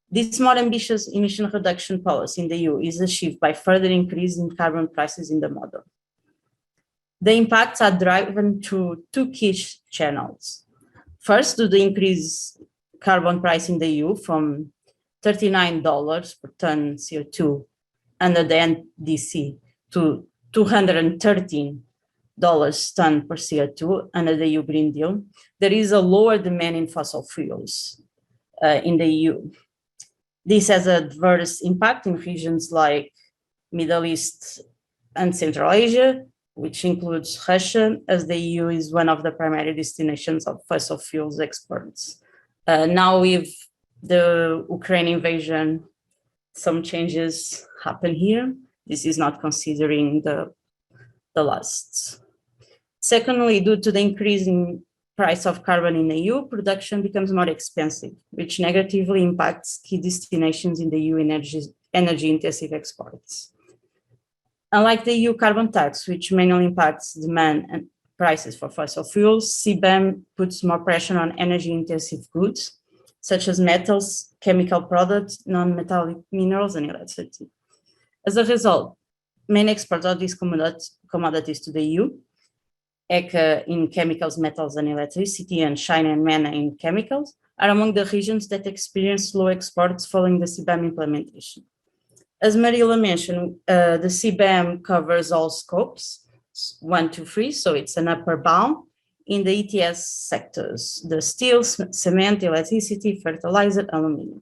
This more ambitious emission reduction policy in the EU is achieved by further increase in carbon prices in the model. The impacts are driven through two key channels. First, to the increase carbon price in the EU from $39 per ton CO2 under the NDC to $213 ton per CO2 under the EU Green Deal, there is a lower demand in fossil fuels in the EU. This has adverse impact in regions like Middle East and Central Asia, which includes Russia, as the EU is one of the primary destinations of fossil fuels exports. Now with the Ukraine invasion, some changes happen here. This is not considering the lasts. Secondly, due to the increasing price of carbon in the EU, production becomes more expensive, which negatively impacts key destinations in the EU energy-intensive exports. Unlike the EU carbon tax, which mainly impacts demand and prices for fossil fuels, CBAM puts more pressure on energy-intensive goods, such as metals, chemical products, non-metallic minerals, and electricity. As a result, main exports of these commodities to the EU, ECA in chemicals, metals, and electricity, and China and MENA in chemicals, are among the regions that experience low exports following the CBAM implementation. As Maryla mentioned, the CBAM covers all scopes, 1 to 3, so it's an upper bound in the ETS sectors, the steel, cement, electricity, fertilizer, aluminum.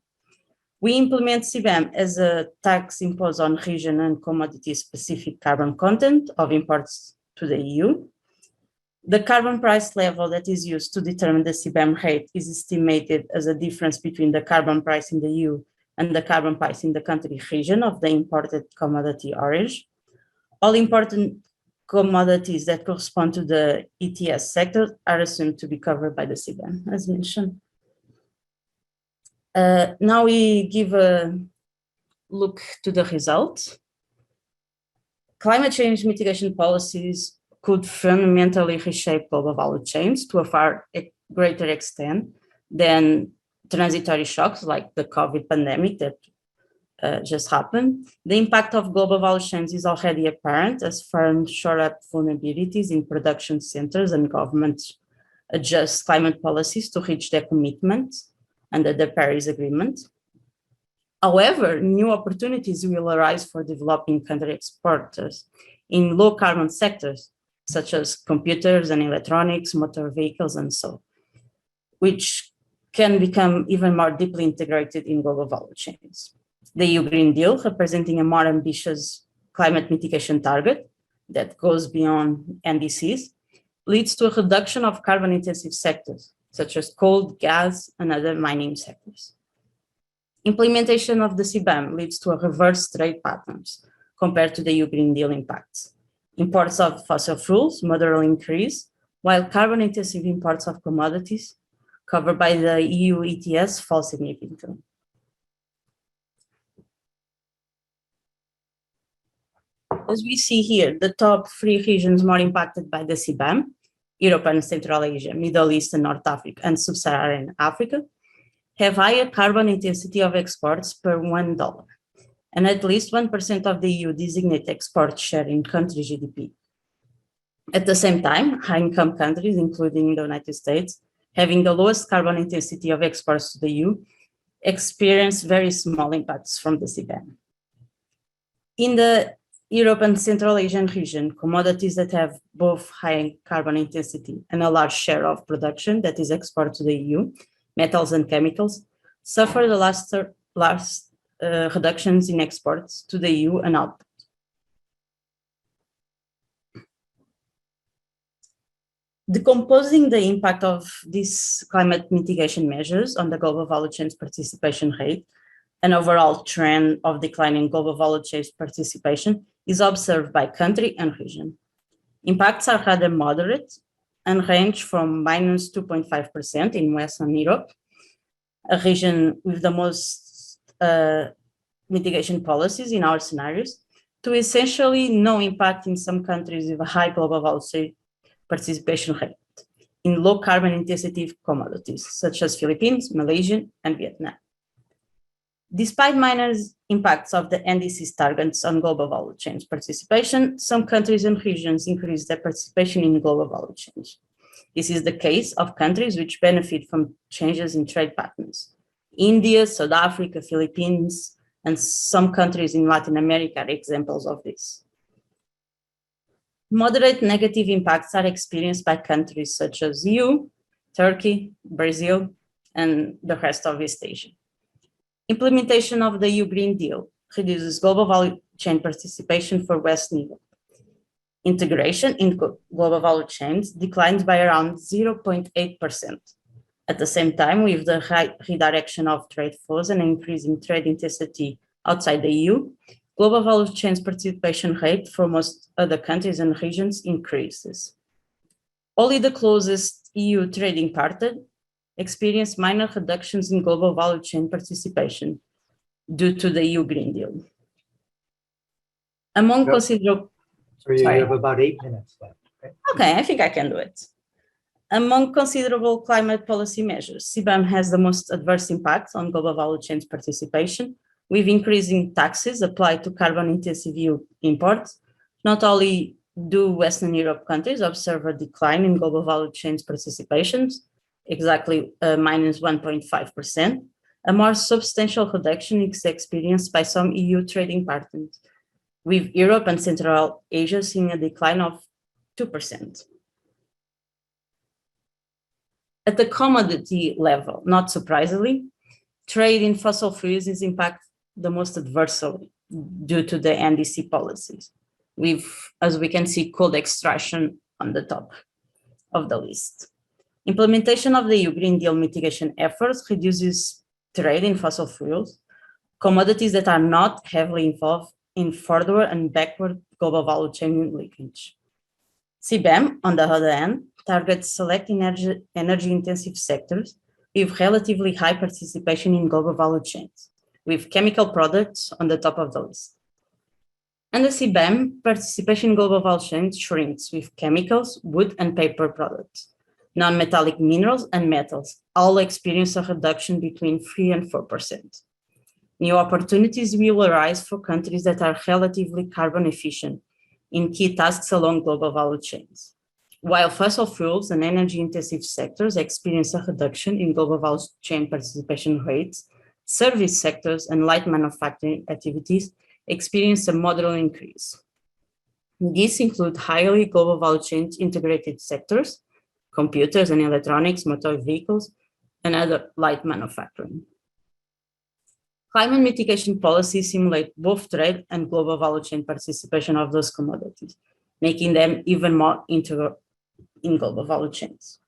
We implement CBAM as a tax imposed on region and commodity-specific carbon content of imports to the EU. The carbon price level that is used to determine the CBAM rate is estimated as a difference between the carbon price in the EU and the carbon price in the country region of the imported commodity origin. All important commodities that correspond to the ETS sector are assumed to be covered by the CBAM, as mentioned. Now we give a look to the results. Climate change mitigation policies could fundamentally reshape global value chains to a far greater extent than transitory shocks like the COVID pandemic that just happened. The impact of global value chains is already apparent as firms shore up vulnerabilities in production centers and governments adjust climate policies to reach their commitments under the Paris Agreement. However, new opportunities will arise for developing country exporters in low carbon sectors, such as computers and electronics, motor vehicles, and so, which can become even more deeply integrated in global value chains. The EU Green Deal, representing a more ambitious climate mitigation target that goes beyond NDCs, leads to a reduction of carbon-intensive sectors, such as coal, gas, and other mining sectors. Implementation of the CBAM leads to a reverse trade patterns compared to the EU Green Deal impacts. Imports of fossil fuels moderately increase, while carbon-intensive imports of commodities covered by the EU ETS fall significantly. As we see here, the top 3 regions more impacted by the CBAM, Europe and Central Asia, Middle East and North Africa, and Sub-Saharan Africa, have higher carbon intensity of exports per $1, and at least 1% of the EU designate export share in country GDP. At the same time, high-income countries, including the United States, having the lowest carbon intensity of exports to the EU, experience very small impacts from the CBAM. In the Europe and Central Asian region, commodities that have both high carbon intensity and a large share of production that is exported to the EU, metals and chemicals, suffer the last reductions in exports to the EU and output. Decomposing the impact of these climate mitigation measures on the global value chains participation rate, an overall trend of declining global value chains participation is observed by country and region. Impacts are rather moderate and range from minus 2.5% in Western Europe, a region with the most mitigation policies in our scenarios, to essentially no impact in some countries with a high global value participation rate in low carbon intensity commodities, such as Philippines, Malaysia, and Vietnam. Despite minor impacts of the NDC's targets on global value chains participation, some countries and regions increase their participation in global value chains. This is the case of countries which benefit from changes in trade patterns. India, South Africa, Philippines, and some countries in Latin America are examples of this. Moderate negative impacts are experienced by countries such as EU, Turkey, Brazil, and the rest of East Asia. Implementation of the EU Green Deal reduces global value chain participation for Western Europe. Integration in global value chains declines by around 0.8%. At the same time, with the redirection of trade flows and increasing trade intensity outside the EU, global value chains participation rate for most other countries and regions increases. Only the closest EU trading partner experienced minor reductions in global value chain participation due to the EU Green Deal. Among Yep. considerable... So you Sorry. have about 8 minutes left. Okay. Okay, I think I can do it. Among considerable climate policy measures, CBAM has the most adverse impact on global value chains participation, with increasing taxes applied to carbon-intensive EU imports. Not only do Western Europe countries observe a decline in global value chains participations, exactly minus 1.5%, a more substantial reduction is experienced by some EU trading partners, with Europe and Central Asia seeing a decline of 2%. At the commodity level, not surprisingly, trade in fossil fuels is impacted the most adversely due to the NDC policies, with, as we can see, coal extraction on the top of the list. Implementation of the EU Green Deal mitigation efforts reduces trade in fossil fuels, commodities that are not heavily involved in forward and backward global value chain linkage. CBAM, on the other hand, targets select energy-intensive sectors with relatively high participation in global value chains, with chemical products on the top of the list. Under CBAM, participation in global value chains shrinks with chemicals, wood and paper products. Non-metallic minerals and metals all experience a reduction between 3 and 4%. New opportunities will arise for countries that are relatively carbon efficient in key tasks along global value chains. While fossil fuels and energy-intensive sectors experience a reduction in global value chain participation rates, service sectors and light manufacturing activities experience a moderate increase. These include highly global value chain integrated sectors, computers and electronics, motor vehicles, and other light manufacturing. Climate mitigation policies simulate both trade and global value chain participation of those commodities, making them even more integral in global value chains.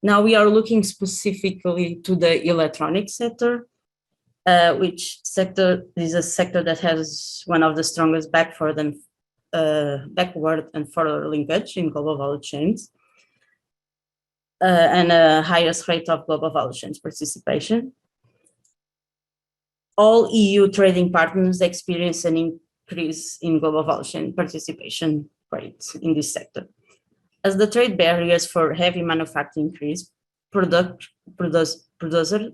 Now we are looking specifically to the electronics sector, which sector is a sector that has one of the strongest backward and forward linkage in global value chains, and a highest rate of global value chains participation. All EU trading partners experience an increase in global value chain participation rates in this sector. As the trade barriers for heavy manufacturing increase, producers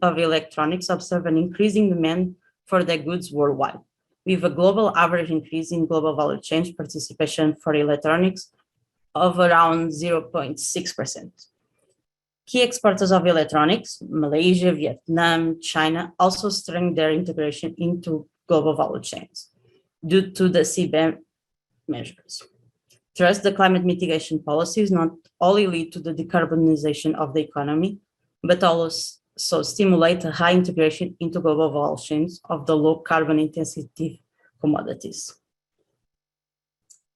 of electronics observe an increasing demand for their goods worldwide, with a global average increase in global value chain participation for electronics of around 0.6%. Key exporters of electronics, Malaysia, Vietnam, China, also strengthen their integration into global value chains due to the CBAM measures. Thus, the climate mitigation policies not only lead to the decarbonization of the economy, but also stimulate a high integration into global value chains of the low carbon intensity commodities.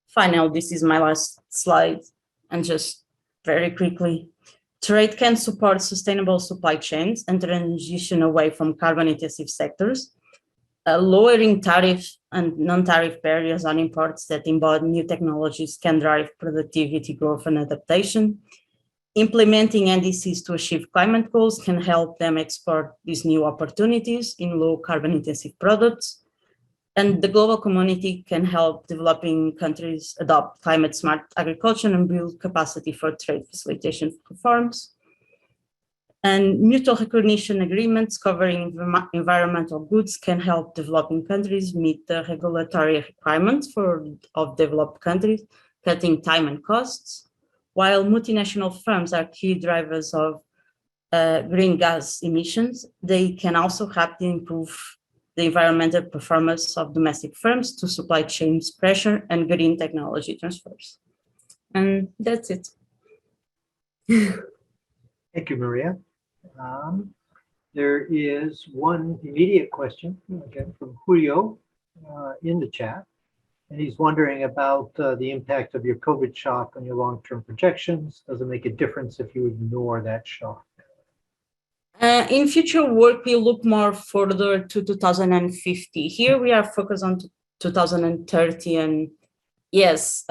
Finally, this is my last slide, and just very quickly, trade can support sustainable supply chains and transition away from carbon-intensive sectors, lowering tariff and non-tariff barriers on imports that embody new technologies can drive productivity growth and adaptation. Implementing NDCs to achieve climate goals can help them export these new opportunities in low carbon-intensive products. And the global community can help developing countries adopt climate smart agriculture and build capacity for trade facilitation reforms. And mutual recognition agreements covering environmental goods can help developing countries meet the regulatory requirements of developed countries, cutting time and costs. While multinational firms are key drivers of green gas emissions, they can also help to improve the environmental performance of domestic firms to supply chains pressure and green technology transfers. And that's it. Thank you, Maria. There is one immediate question, again, from Julio in the chat. And he's wondering about the impact of your COVID shock on your long-term projections. Does it make a difference if you ignore that shock? In future work, we look more further to 2050. Here we are focused on 2030, and yes,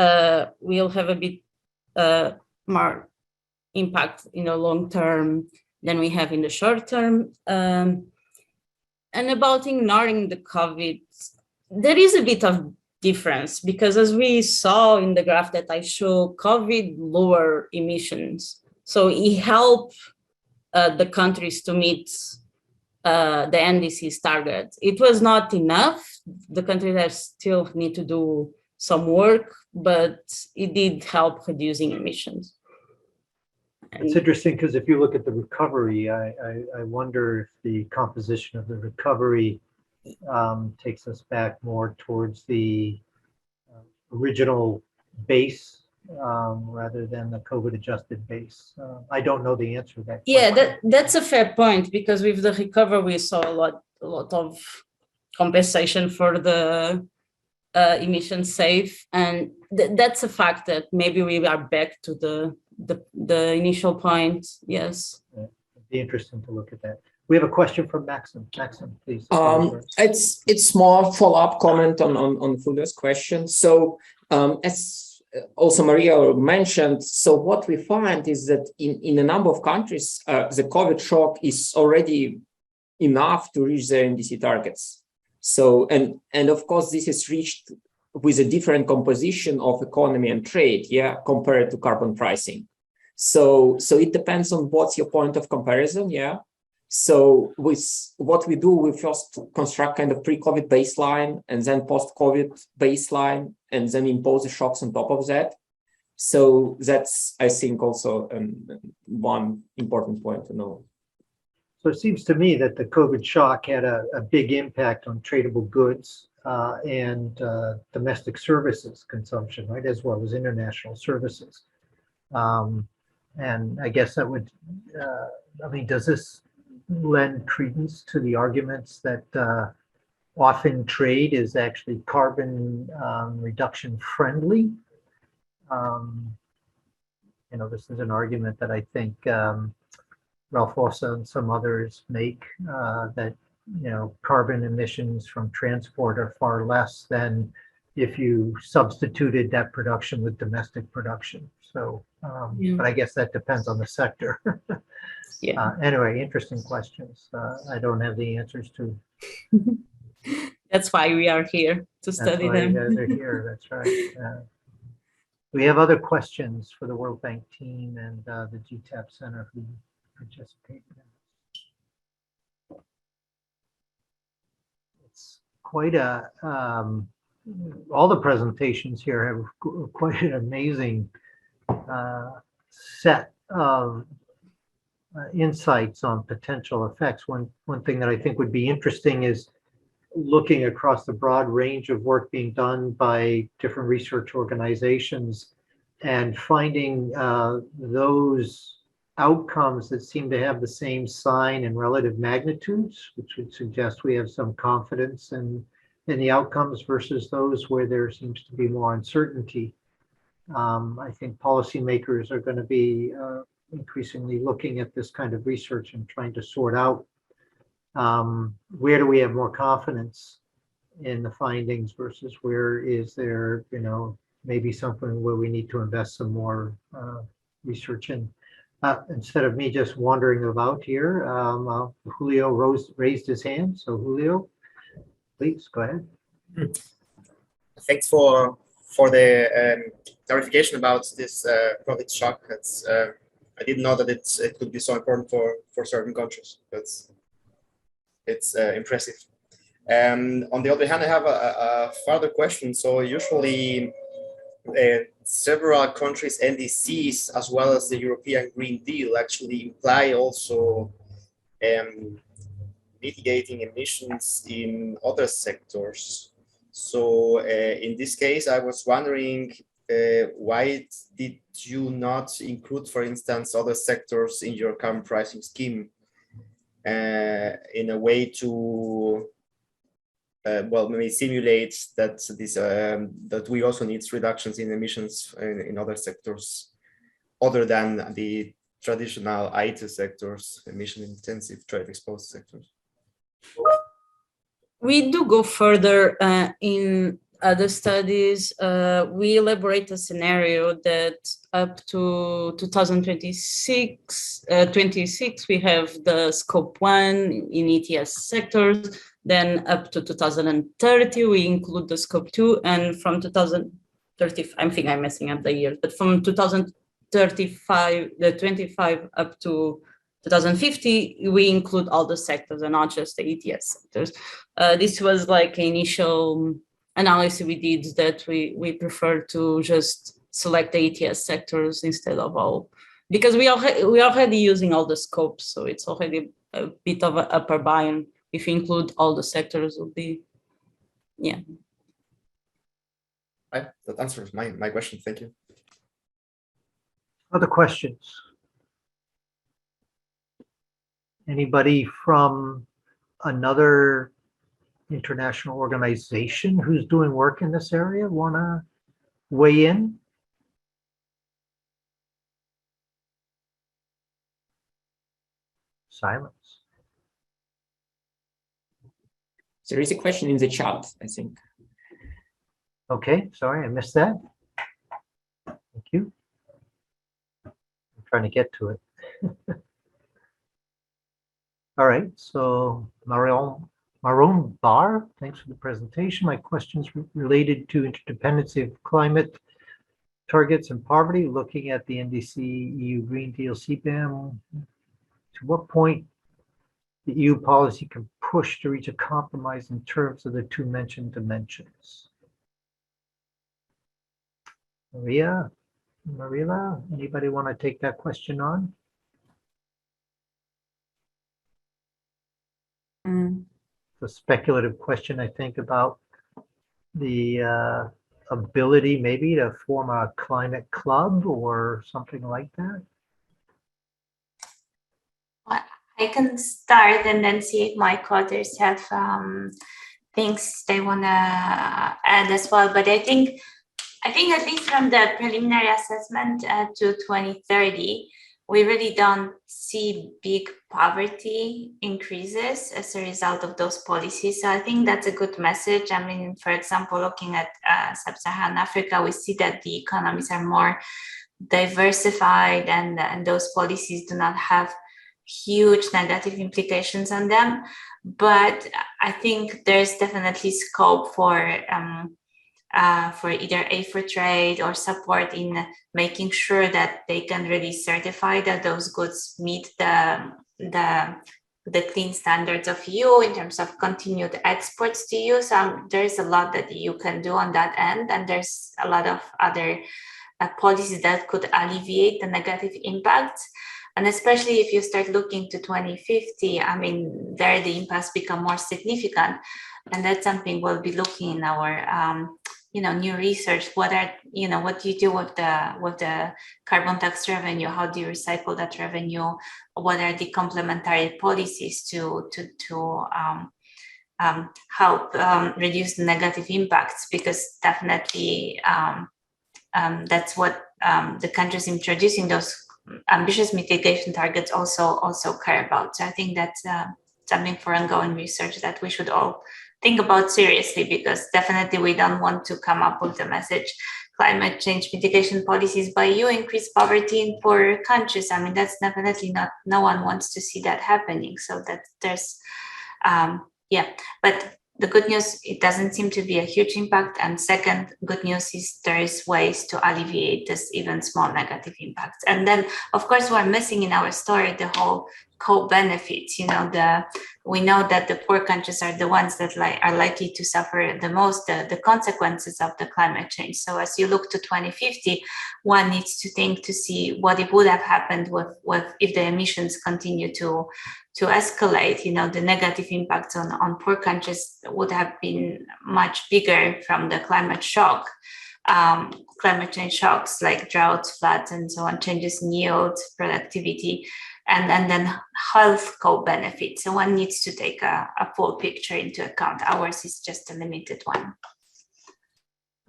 we'll have a bit more impact in the long term than we have in the short term. And about ignoring the COVID, there is a bit of difference, because as we saw in the graph that I show, COVID lower emissions. So it helped the countries to meet the NDC's target. It was not enough. The countries still need to do some work, but it did help reducing emissions. It's interesting because if you look at the recovery, I wonder if the composition of the recovery takes us back more towards the original base rather than the COVID adjusted base. I don't know the answer to that question. Yeah, that's a fair point, because with the recovery, we saw a lot of compensation for the emission safe. And that's a fact that maybe we are back to the initial point. Yes. Yeah, it'd be interesting to look at that. We have a question from Maksym. Maksym, please. It's more follow-up comment on Julio's question. So as also Maria mentioned, so what we find is that in a number of countries, the COVID shock is already enough to reach their NDC targets. So, and of course, this is reached with a different composition of economy and trade, yeah, compared to carbon pricing. So it depends on what's your point of comparison, yeah. So with what we do, we first construct kind of pre-COVID baseline and then post-COVID baseline, and then impose the shocks on top of that. So that's, I think, also one important point to know. So it seems to me that the COVID shock had a big impact on tradable goods and domestic services consumption, right, as well as international services. And I guess that would, I mean, does this lend credence to the arguments that often trade is actually carbon reduction friendly? You know, this is an argument that I think Ralph Ossa and some others make, that, you know, carbon emissions from transport are far less than if you substituted that production with domestic production. So, but I guess that depends on the sector. Yeah. Anyway, interesting questions. I don't have the answers to. That's why we are here to study them. You guys are here. That's right. We have other questions for the World Bank team and the GTAP Center who participated in this. It's quite a, all the presentations here have quite an amazing set of insights on potential effects. One thing that I think would be interesting is looking across the broad range of work being done by different research organizations and finding those outcomes that seem to have the same sign and relative magnitudes, which would suggest we have some confidence in the outcomes versus those where there seems to be more uncertainty. I think policymakers are going to be increasingly looking at this kind of research and trying to sort out where do we have more confidence in the findings versus where is there, you know, maybe something where we need to invest some more research in. Instead of me just wandering about here, Julio raised his hand. So Julio, please go ahead. Thanks for the clarification about this profit shock. That's I didn't know that it could be so important for certain countries. It's impressive. On the other hand, I have a further question. So usually several countries' NDCs, as well as the European Green Deal, actually imply also mitigating emissions in other sectors. So in this case, I was wondering, why did you not include, for instance, other sectors in your carbon pricing scheme in a way to well, maybe simulate that this that we also need reductions in emissions in other sectors other than the traditional IT sectors, emission-intensive, trade-exposed sectors? We do go further in other studies. We elaborate a scenario that up to 2026, we have the scope 1 in ETS sectors. Then up to 2030, we include the scope 2, and from 2030, I think I'm messing up the years, but from 2035, the 25 up to 2050, we include all the sectors and not just the ETS sectors. This was like an initial analysis we did, that we prefer to just select the ETS sectors instead of all, because we already using all the scopes, so it's already a bit of an upper bound. If you include all the sectors, will be, yeah. Right. That answers my question. Thank you. Other questions? Anybody from another international organization who's doing work in this area want to weigh in? Silence. There is a question in the chat, I think. Okay, sorry, I missed that. Thank you. I'm trying to get to it. All right, so Maroon Bar, thanks for the presentation. My questions related to interdependency of climate targets and poverty, looking at the NDC, EU Green Deal, CBAM. To what point the EU policy can push to reach a compromise in terms of the two mentioned dimensions? Maryla, anybody want to take that question on? It's a speculative question, I think, about the ability maybe to form a climate club or something like that. I can start and then see if my co-authors have things they want to add as well. But I think at least from the preliminary assessment to 2030, we really don't see big poverty increases as a result of those policies. So I think that's a good message. I mean, for example, looking at sub-Saharan Africa, we see that the economies are more diversified, and those policies do not have huge negative implications on them. But I think there's definitely scope for either aid for trade or support in making sure that they can really certify that those goods meet the clean standards of EU in terms of continued exports to EU. So there's a lot that EU can do on that end, and there's a lot of other policies that could alleviate the negative impacts. And especially if you start looking to 2050, I mean, there the impacts become more significant. And that's something we'll be looking in our new research. What do you do with the carbon tax revenue? How do you recycle that revenue? What are the complementary policies to help reduce the negative impacts? Because definitely that's what the countries introducing those ambitious mitigation targets also care about. So I think that's something for ongoing research that we should all think about seriously, because definitely we don't want to come up with the message climate change mitigation policies by you increase poverty in poor countries. I mean, that's definitely not, no one wants to see that happening. So that there's but the good news, it doesn't seem to be a huge impact. And second, good news is there is ways to alleviate this even small negative impacts. And then, of course, we're missing in our story the whole co-benefits. We know that the poor countries are the ones that are likely to suffer the most the consequences of the climate change. So as you look to 2050, one needs to think to see what it would have happened with if the emissions continue to escalate. The negative impacts on poor countries would have been much bigger from the climate shock. Climate change shocks like droughts, floods, and so on, changes in yield, productivity, and then health co-benefits. So one needs to take a full picture into account. Ours is just a limited one.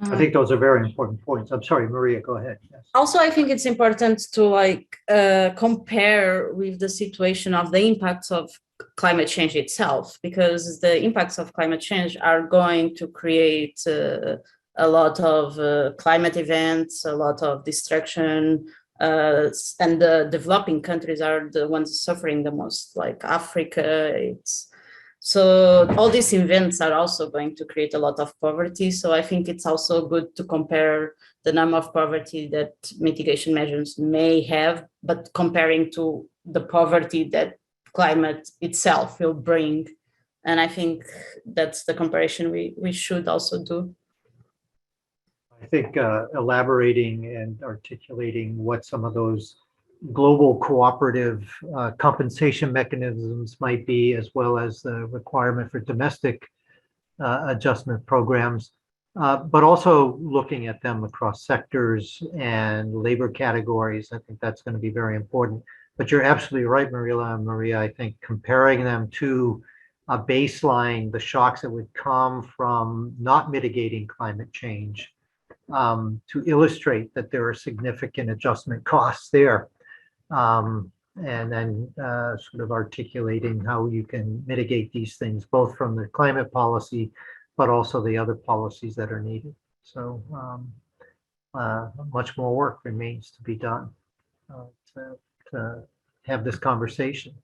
I think those are very important points. I'm sorry, Maria, go ahead. Yes. Also, I think it's important to compare with the situation of the impacts of climate change itself, because the impacts of climate change are going to create a lot of climate events, a lot of destruction, and the developing countries are the ones suffering the most, like Africa. So all these events are also going to create a lot of poverty. So I think it's also good to compare the number of poverty that mitigation measures may have, but comparing to the poverty that climate itself will bring. And I think that's the comparison we should also do. I think elaborating and articulating what some of those global cooperative compensation mechanisms might be, as well as the requirement for domestic adjustment programs, but also looking at them across sectors and labor categories. I think that's going to be very important. But you're absolutely right, Maryla and Maria. I think comparing them to a baseline, the shocks that would come from not mitigating climate change, to illustrate that there are significant adjustment costs there. And then sort of articulating how you can mitigate these things, both from the climate policy, but also the other policies that are needed. So much more work remains to be done to have this conversation.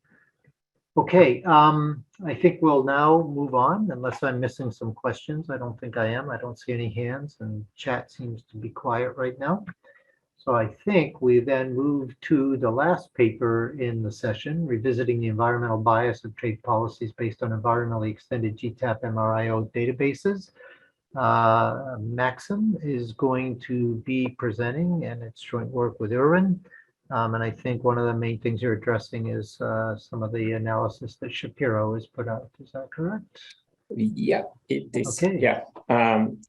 Okay, I think we'll now move on, unless I'm missing some questions. I don't think I am. I don't see any hands, and chat seems to be quiet right now. So I think we then move to the last paper in the session, revisiting the environmental bias of trade policies based on environmentally extended GTAP MRIO databases. Maksym is going to be presenting, and it's joint work with Erwin. And I think one of the main things you're addressing is some of the analysis that Shapiro has put out. Is that correct? Yeah, it is. Okay. Yeah.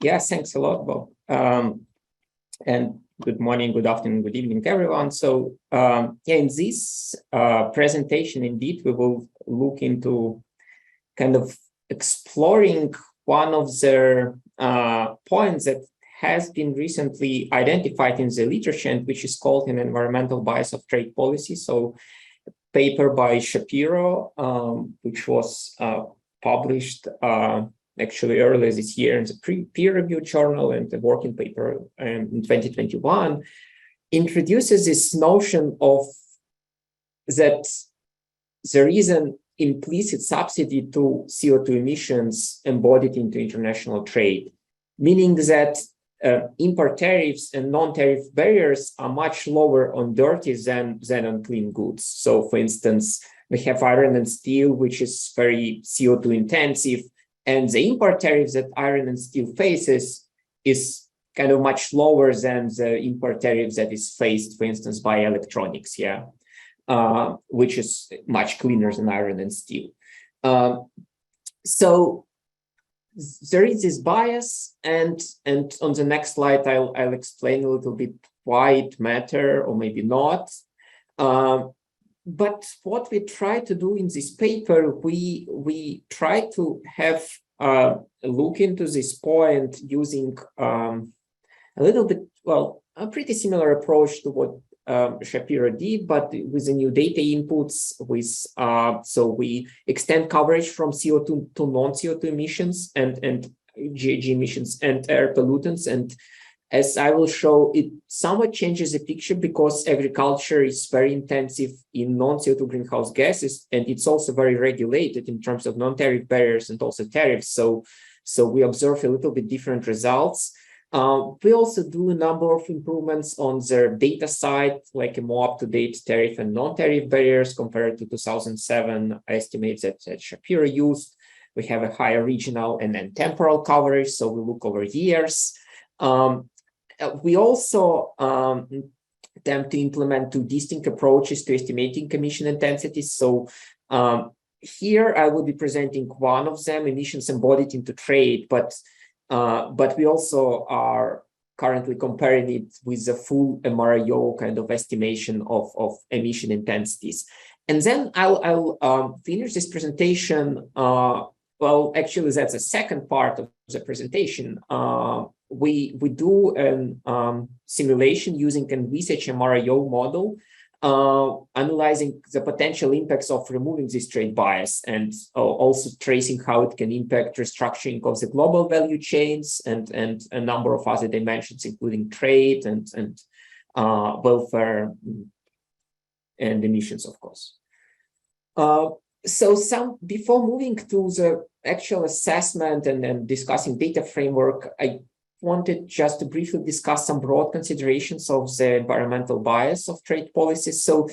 Yeah, thanks a lot, Bob. And good morning, good afternoon, good evening, everyone. So yeah, in this presentation, indeed, we will look into kind of exploring one of the points that has been recently identified in the literature, which is called an environmental bias of trade policy. So a paper by Shapiro, which was published actually earlier this year in the peer-reviewed journal, and the working paper in 2021, introduces this notion of that there is an implicit subsidy to CO2 emissions embodied into international trade, meaning that import tariffs and non-tariff barriers are much lower on dirty than on clean goods. So, for instance, we have iron and steel, which is very CO2 intensive, and the import tariffs that iron and steel faces is kind of much lower than the import tariffs that is faced, for instance, by electronics, yeah, which is much cleaner than iron and steel. So there is this bias, and on the next slide, I'll explain a little bit why it matters, or maybe not. But what we try to do in this paper, we try to have a look into this point using a little bit, well, a pretty similar approach to what Shapiro did, but with the new data inputs. So we extend coverage from CO2 to non-CO2 emissions and GHG emissions and air pollutants, and as I will show, it somewhat changes the picture because agriculture is very intensive in non-CO2 greenhouse gases, and it's also very regulated in terms of non-tariff barriers and also tariffs. So we observe a little bit different results. We also do a number of improvements on their data side, like a more up-to-date tariff and non-tariff barriers compared to 2007 estimates that Shapiro used. We have a higher regional and then temporal coverage, so we look over years. We also attempt to implement two distinct approaches to estimating emission intensities. So here I will be presenting one of them, emissions embodied into trade, but we also are currently comparing it with the full MRIO kind of estimation of emission intensities. And then I'll finish this presentation. Well, actually, that's the second part of the presentation. We do a simulation using an research MRIO model, analyzing the potential impacts of removing this trade bias and also tracing how it can impact restructuring of the global value chains and a number of other dimensions, including trade and welfare and emissions, of course. So before moving to the actual assessment and then discussing data framework, I wanted just to briefly discuss some broad considerations of the environmental bias of trade policies. So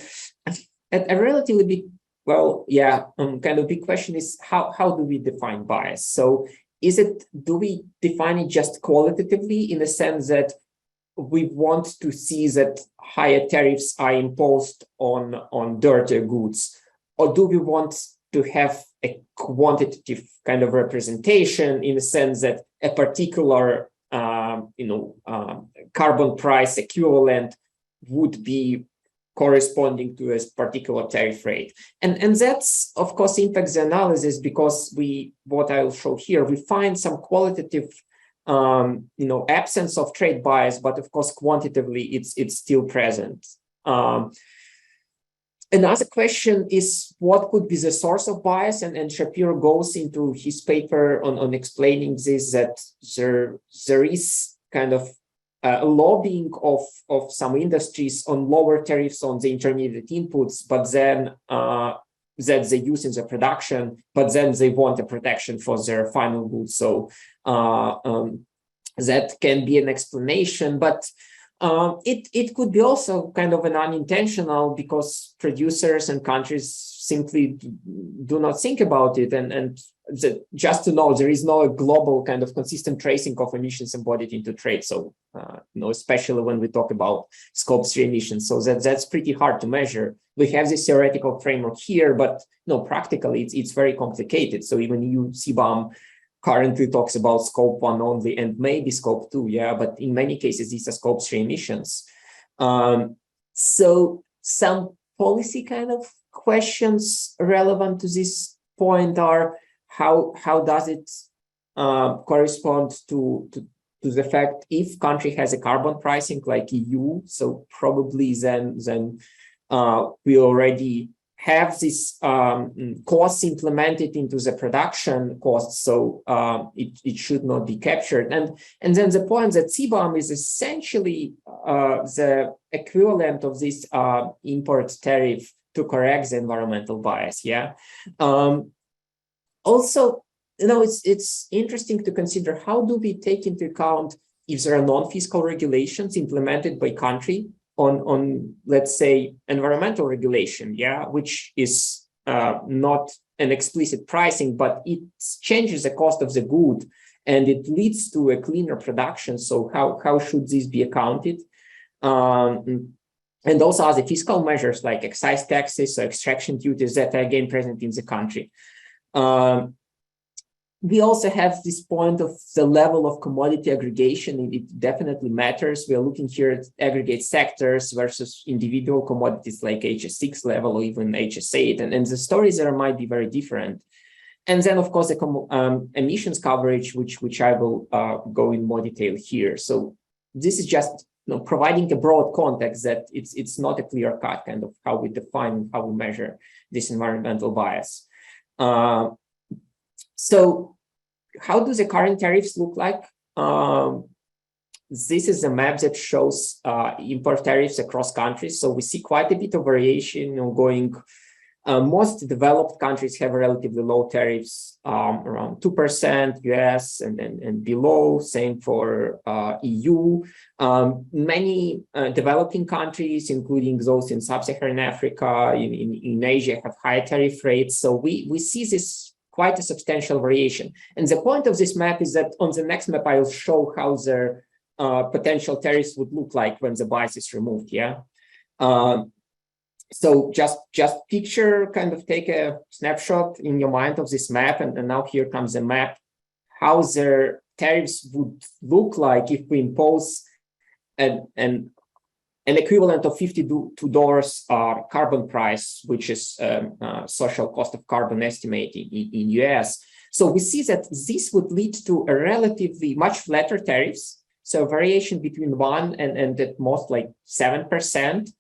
a relatively big, kind of big question is how do we define bias? So do we define it just qualitatively in the sense that we want to see that higher tariffs are imposed on dirtier goods? Or do we want to have a quantitative kind of representation in the sense that a particular carbon price equivalent would be corresponding to a particular tariff rate? And that's, of course, impacts the analysis because what I'll show here, we find some qualitative absence of trade bias, but of course, quantitatively, it's still present. Another question is what could be the source of bias, and Shapiro goes into his paper on explaining this, that there is kind of a lobbying of some industries on lower tariffs on the intermediate inputs, but then that they use in the production, but then they want a protection for their final goods. So that can be an explanation, but it could be also kind of an unintentional because producers and countries simply do not think about it. And just to know, there is no global kind of consistent tracing of emissions embodied into trade. So, especially when we talk about Scope 3 emissions. So that's pretty hard to measure. We have this theoretical framework here, but practically it's very complicated. So even CBAM currently talks about Scope 1 only and maybe Scope 2, but in many cases, these are Scope 3 emissions. So some policy kind of questions relevant to this point are how does it correspond to the fact if country has a carbon pricing like EU, so probably then we already have this costs implemented into the production costs, so it should not be captured. And then the point that CBAM is essentially the equivalent of this import tariff to correct the environmental bias. Also, it's interesting to consider how do we take into account if there are non-fiscal regulations implemented by country on let's say environmental regulation, which is not an explicit pricing, but it changes the cost of the good and it leads to a cleaner production. So how should this be accounted? And also other fiscal measures like excise taxes or extraction duties that are again present in the country. We also have this point of the level of commodity aggregation. It definitely matters. We are looking here at aggregate sectors versus individual commodities like HS6 level or even HS8. And the stories there might be very different. And then, of course, the emissions coverage, which I will go in more detail here. So this is just providing a broad context that it's not a clear cut kind of how we define, how we measure this environmental bias. So how do the current tariffs look like? this is a map that shows import tariffs across countries. So we see quite a bit of variation, going. Most developed countries have relatively low tariffs, around 2%, US and below, same for EU. Many developing countries, including those in Sub-Saharan Africa, in Asia, have high tariff rates. So we see this quite a substantial variation. And the point of this map is that on the next map, I'll show how the potential tariffs would look like when the bias is removed, yeah? So just picture, kind of take a snapshot in your mind of this map, and now here comes the map, how the tariffs would look like if we impose an equivalent of $52 carbon price, which is social cost of carbon estimate in US. So we see that this would lead to a relatively much flatter tariffs, so variation between 1 and at most like 7%.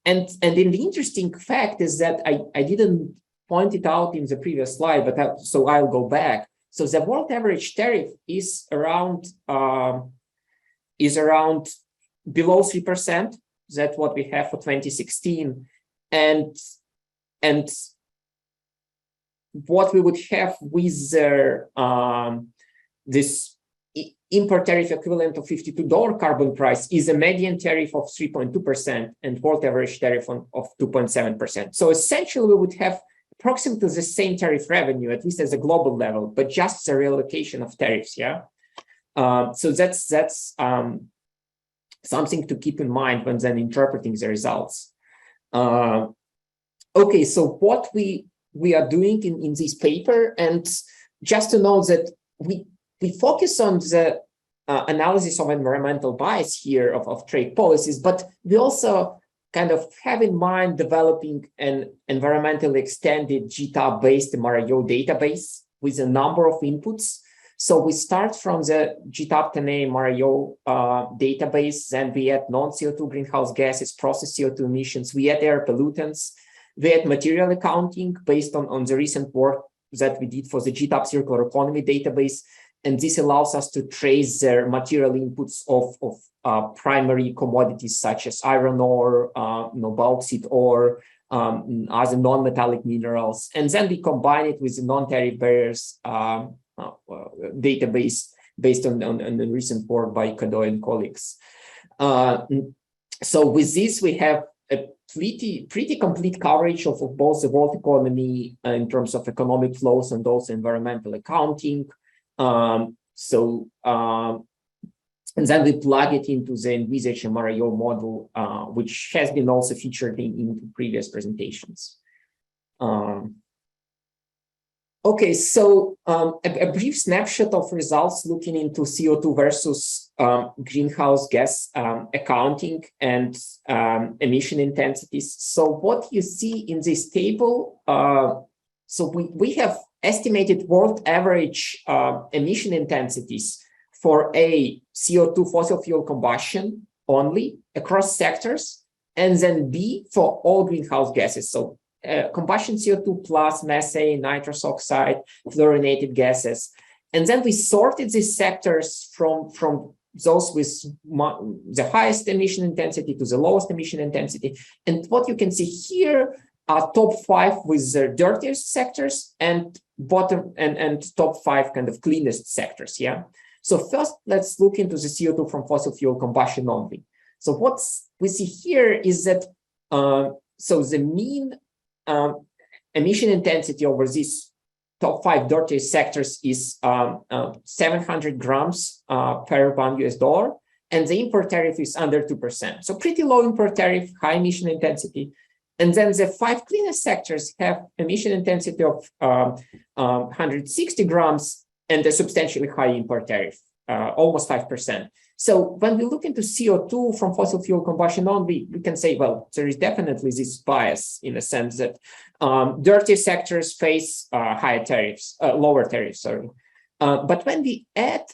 And the interesting fact is that I didn't point it out in the previous slide, but so I'll go back. So the world average tariff is around below 3%. That's what we have for 2016, and what we would have with this import tariff equivalent of $52 carbon price is a median tariff of 3.2% and world average tariff of 2.7%. So essentially, we would have approximately the same tariff revenue, at least as a global level, but just the reallocation of tariffs. Yeah. So that's something to keep in mind when then interpreting the results. Okay, so what we are doing in this paper, and just to know that we focus on the analysis of environmental bias here of trade policies, but we also kind of have in mind developing an environmentally extended GTAP-based MRIO database with a number of inputs. So we start from the GTAP 10A MRIO database, then we add non-CO2 greenhouse gases, process CO2 emissions, we add air pollutants, we add material accounting based on the recent work that we did for the GTAP circular economy database. And this allows us to trace the material inputs of primary commodities such as iron ore, bauxite ore, other non-metallic minerals. And then we combine it with the non-tariff barriers database based on the recent work by Cadeau and colleagues. So with this, we have a pretty complete coverage of both the world economy in terms of economic flows and also environmental accounting. And then we plug it into the envisaged MRIO model, which has been also featured in previous presentations. Okay, so a brief snapshot of results looking into CO2 versus greenhouse gas accounting and emission intensities. So what you see in this table, so we have estimated world average emission intensities for a CO2 fossil fuel combustion only across sectors, and then B for all greenhouse gases. So combustion CO2 plus methane, nitrous oxide, fluorinated gases. And then we sorted these sectors from those with the highest emission intensity to the lowest emission intensity. And what you can see here are top 5 with the dirtiest sectors and bottom and top 5 kind of cleanest sectors. Yeah. So first, let's look into the CO2 from fossil fuel combustion only. So what we see here is that so the mean emission intensity over these top 5 dirtiest sectors is 700 grams per $1 US, and the import tariff is under 2%. So pretty low import tariff, high emission intensity. And then the 5 cleanest sectors have emission intensity of 160 grams and a substantially high import tariff, almost 5%. So when we look into CO2 from fossil fuel combustion only, we can say, well, there is definitely this bias in the sense that dirty sectors face higher tariffs, lower tariffs, sorry. But when we add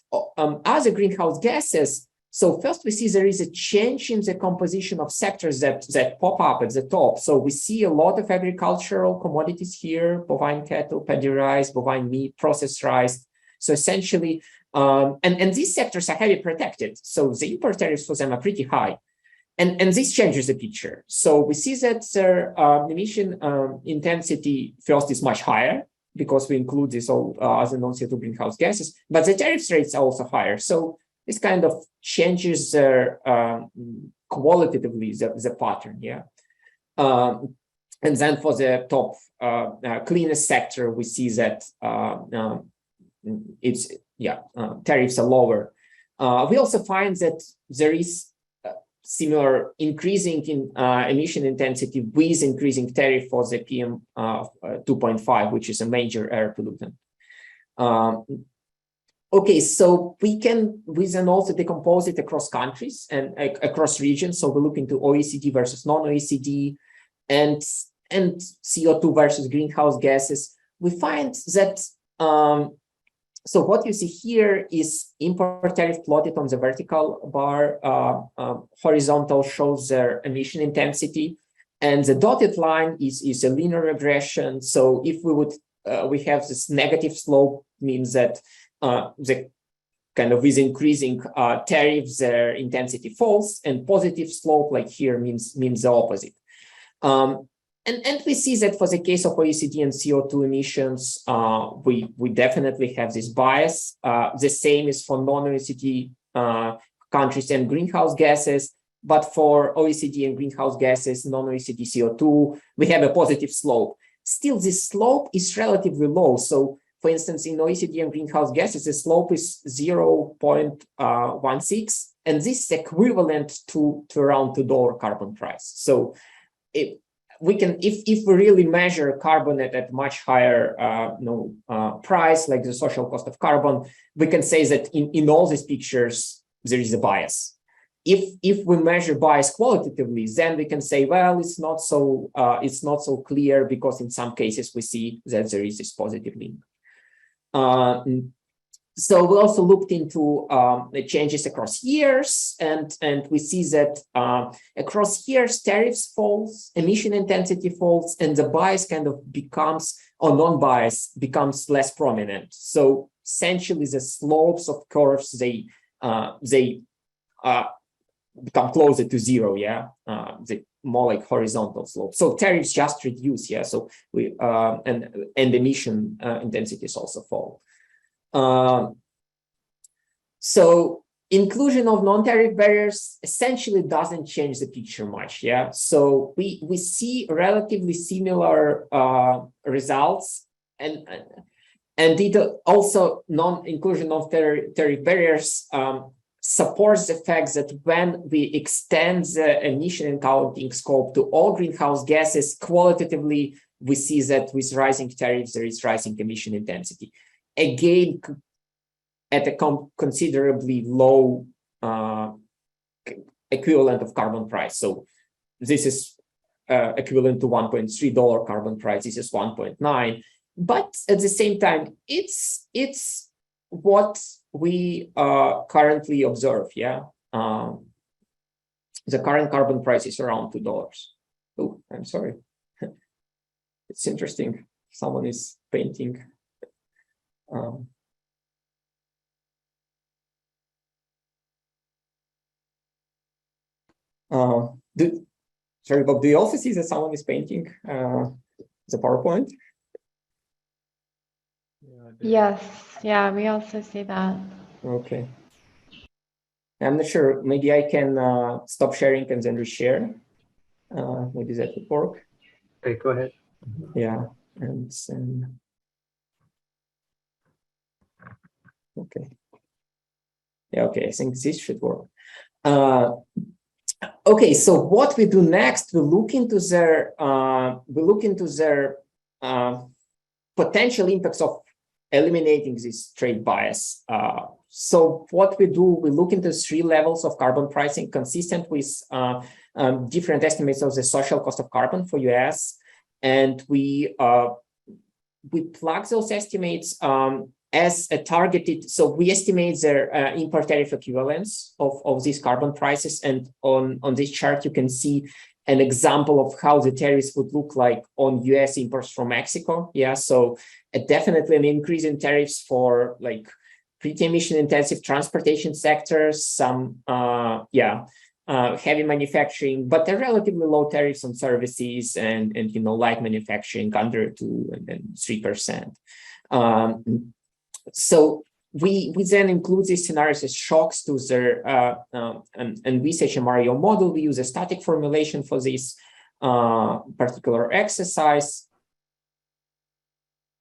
other greenhouse gases, so first we see there is a change in the composition of sectors that pop up at the top. So we see a lot of agricultural commodities here, bovine cattle, paddy rice, bovine meat, processed rice, So essentially, and these sectors are heavily protected. So the import tariffs for them are pretty high. And this changes the picture. So we see that their emission intensity first is much higher because we include this all as a non-CO2 greenhouse gases, but the tariff rates are also higher. So this kind of changes their qualitatively the pattern, yeah. And then for the top cleanest sector, we see that tariffs are lower. We also find that there is similar increasing in emission intensity with increasing tariff for the PM 2.5, which is a major air pollutant. Okay, so we then also decompose it across countries and across regions. So we look into OECD versus non-OECD and CO2 versus greenhouse gases. We find that so what you see here is import tariff plotted on the vertical bar. Horizontal shows their emission intensity, and the dotted line is a linear regression. So if we would we have this negative slope, means that the kind of with increasing tariffs, their intensity falls, and positive slope like here means the opposite. And we see that for the case of OECD and CO2 emissions, we definitely have this bias. The same is for non-OECD countries and greenhouse gases. But for OECD and greenhouse gases, non-OECD CO2, we have a positive slope. Still, this slope is relatively low. So, for instance, in OECD and greenhouse gases, the slope is 0.16, and this is equivalent to around $2 carbon price. So, we can, if we really measure carbon at much higher price, like the social cost of carbon, we can say that in all these pictures there is a bias. If we measure bias qualitatively, then we can say, well, it's not so clear, because in some cases we see that there is this positive link. So we also looked into the changes across years, and we see that across years, tariffs falls, emission intensity falls, and the bias kind of becomes, or non-bias becomes less prominent. So essentially, the slopes of curves they become closer to zero, yeah, the more like horizontal slope. So tariffs just reduce, yeah. So we and emission intensities also fall. So inclusion of non-tariff barriers essentially doesn't change the picture much, yeah. So we see relatively similar results, and it also non-inclusion of tariff barriers supports the fact that when we extend the emission accounting scope to all greenhouse gases, qualitatively we see that with rising tariffs there is rising emission intensity. Again, at a considerably low equivalent of carbon price. So this is equivalent to $1.3 carbon price. This is 1.9. But at the same time, it's what we currently observe. Yeah, the current carbon price is around $2. Oh, I'm sorry. It's interesting. Someone is painting. Sorry, Bob, do you also see that someone is painting the PowerPoint? Yes, yeah, we also see that. Okay. I'm not sure, maybe I can stop sharing and then reshare. Maybe that would work. Okay, go ahead. Yeah, and then, okay. Yeah, okay, I think this should work. Okay, so what we do next, we look into their potential impacts of eliminating this trade bias. So what we do, we look into 3 levels of carbon pricing consistent with different estimates of the social cost of carbon for US, and we plug those estimates as a targeted, so we estimate their import tariff equivalence of these carbon prices. And on this chart, you can see an example of how the tariffs would look like on US imports from Mexico. Yeah, so definitely an increase in tariffs for like pretty emission intensive transportation sectors, some heavy manufacturing, but a relatively low tariffs on services and light manufacturing under 2% and 3%. So we then include these scenarios as shocks to their and research MRIO model. We use a static formulation for this particular exercise.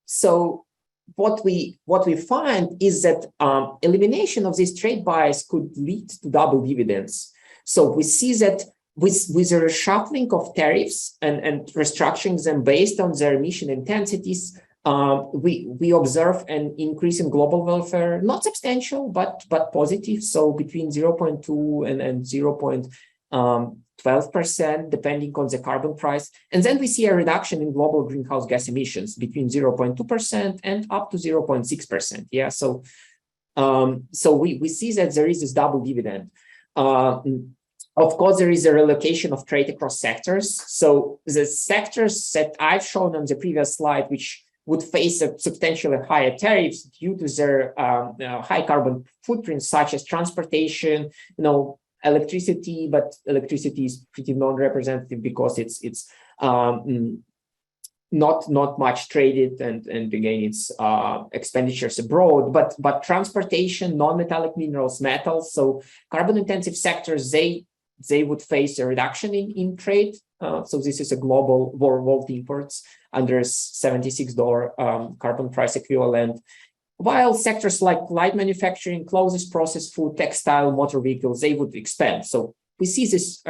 So what we find is that elimination of this trade bias could lead to double dividends. So we see that with a reshuffling of tariffs and restructuring them based on their emission intensities, we observe an increase in global welfare, not substantial, but positive. So between 0.2 and 0.12%, depending on the carbon price. And then we see a reduction in global greenhouse gas emissions between 0.2% and up to 0.6%. Yeah, so we see that there is this double dividend. Of course, there is a relocation of trade across sectors. So the sectors that I've shown on the previous slide, which would face a substantially higher tariffs due to their high carbon footprint, such as transportation, electricity, but electricity is pretty non-representative because it's not much traded, and again it's expenditures abroad. But transportation, non-metallic minerals, metals, so carbon-intensive sectors, they would face a reduction in trade. So this is a global world imports under $76 carbon price equivalent, while sectors like light manufacturing, clothes, processed food, textile, motor vehicles, they would expand. So we see this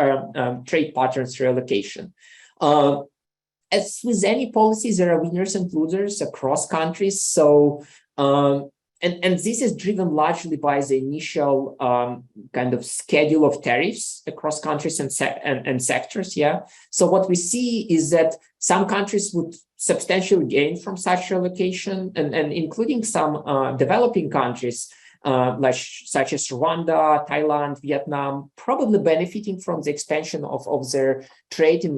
trade patterns reallocation. As with any policy, there are winners and losers across countries. So and this is driven largely by the initial kind of schedule of tariffs across countries and sectors. Yeah. So what we see is that some countries would substantially gain from such relocation, and including some developing countries such as Rwanda, Thailand, Vietnam, probably benefiting from the expansion of their trade in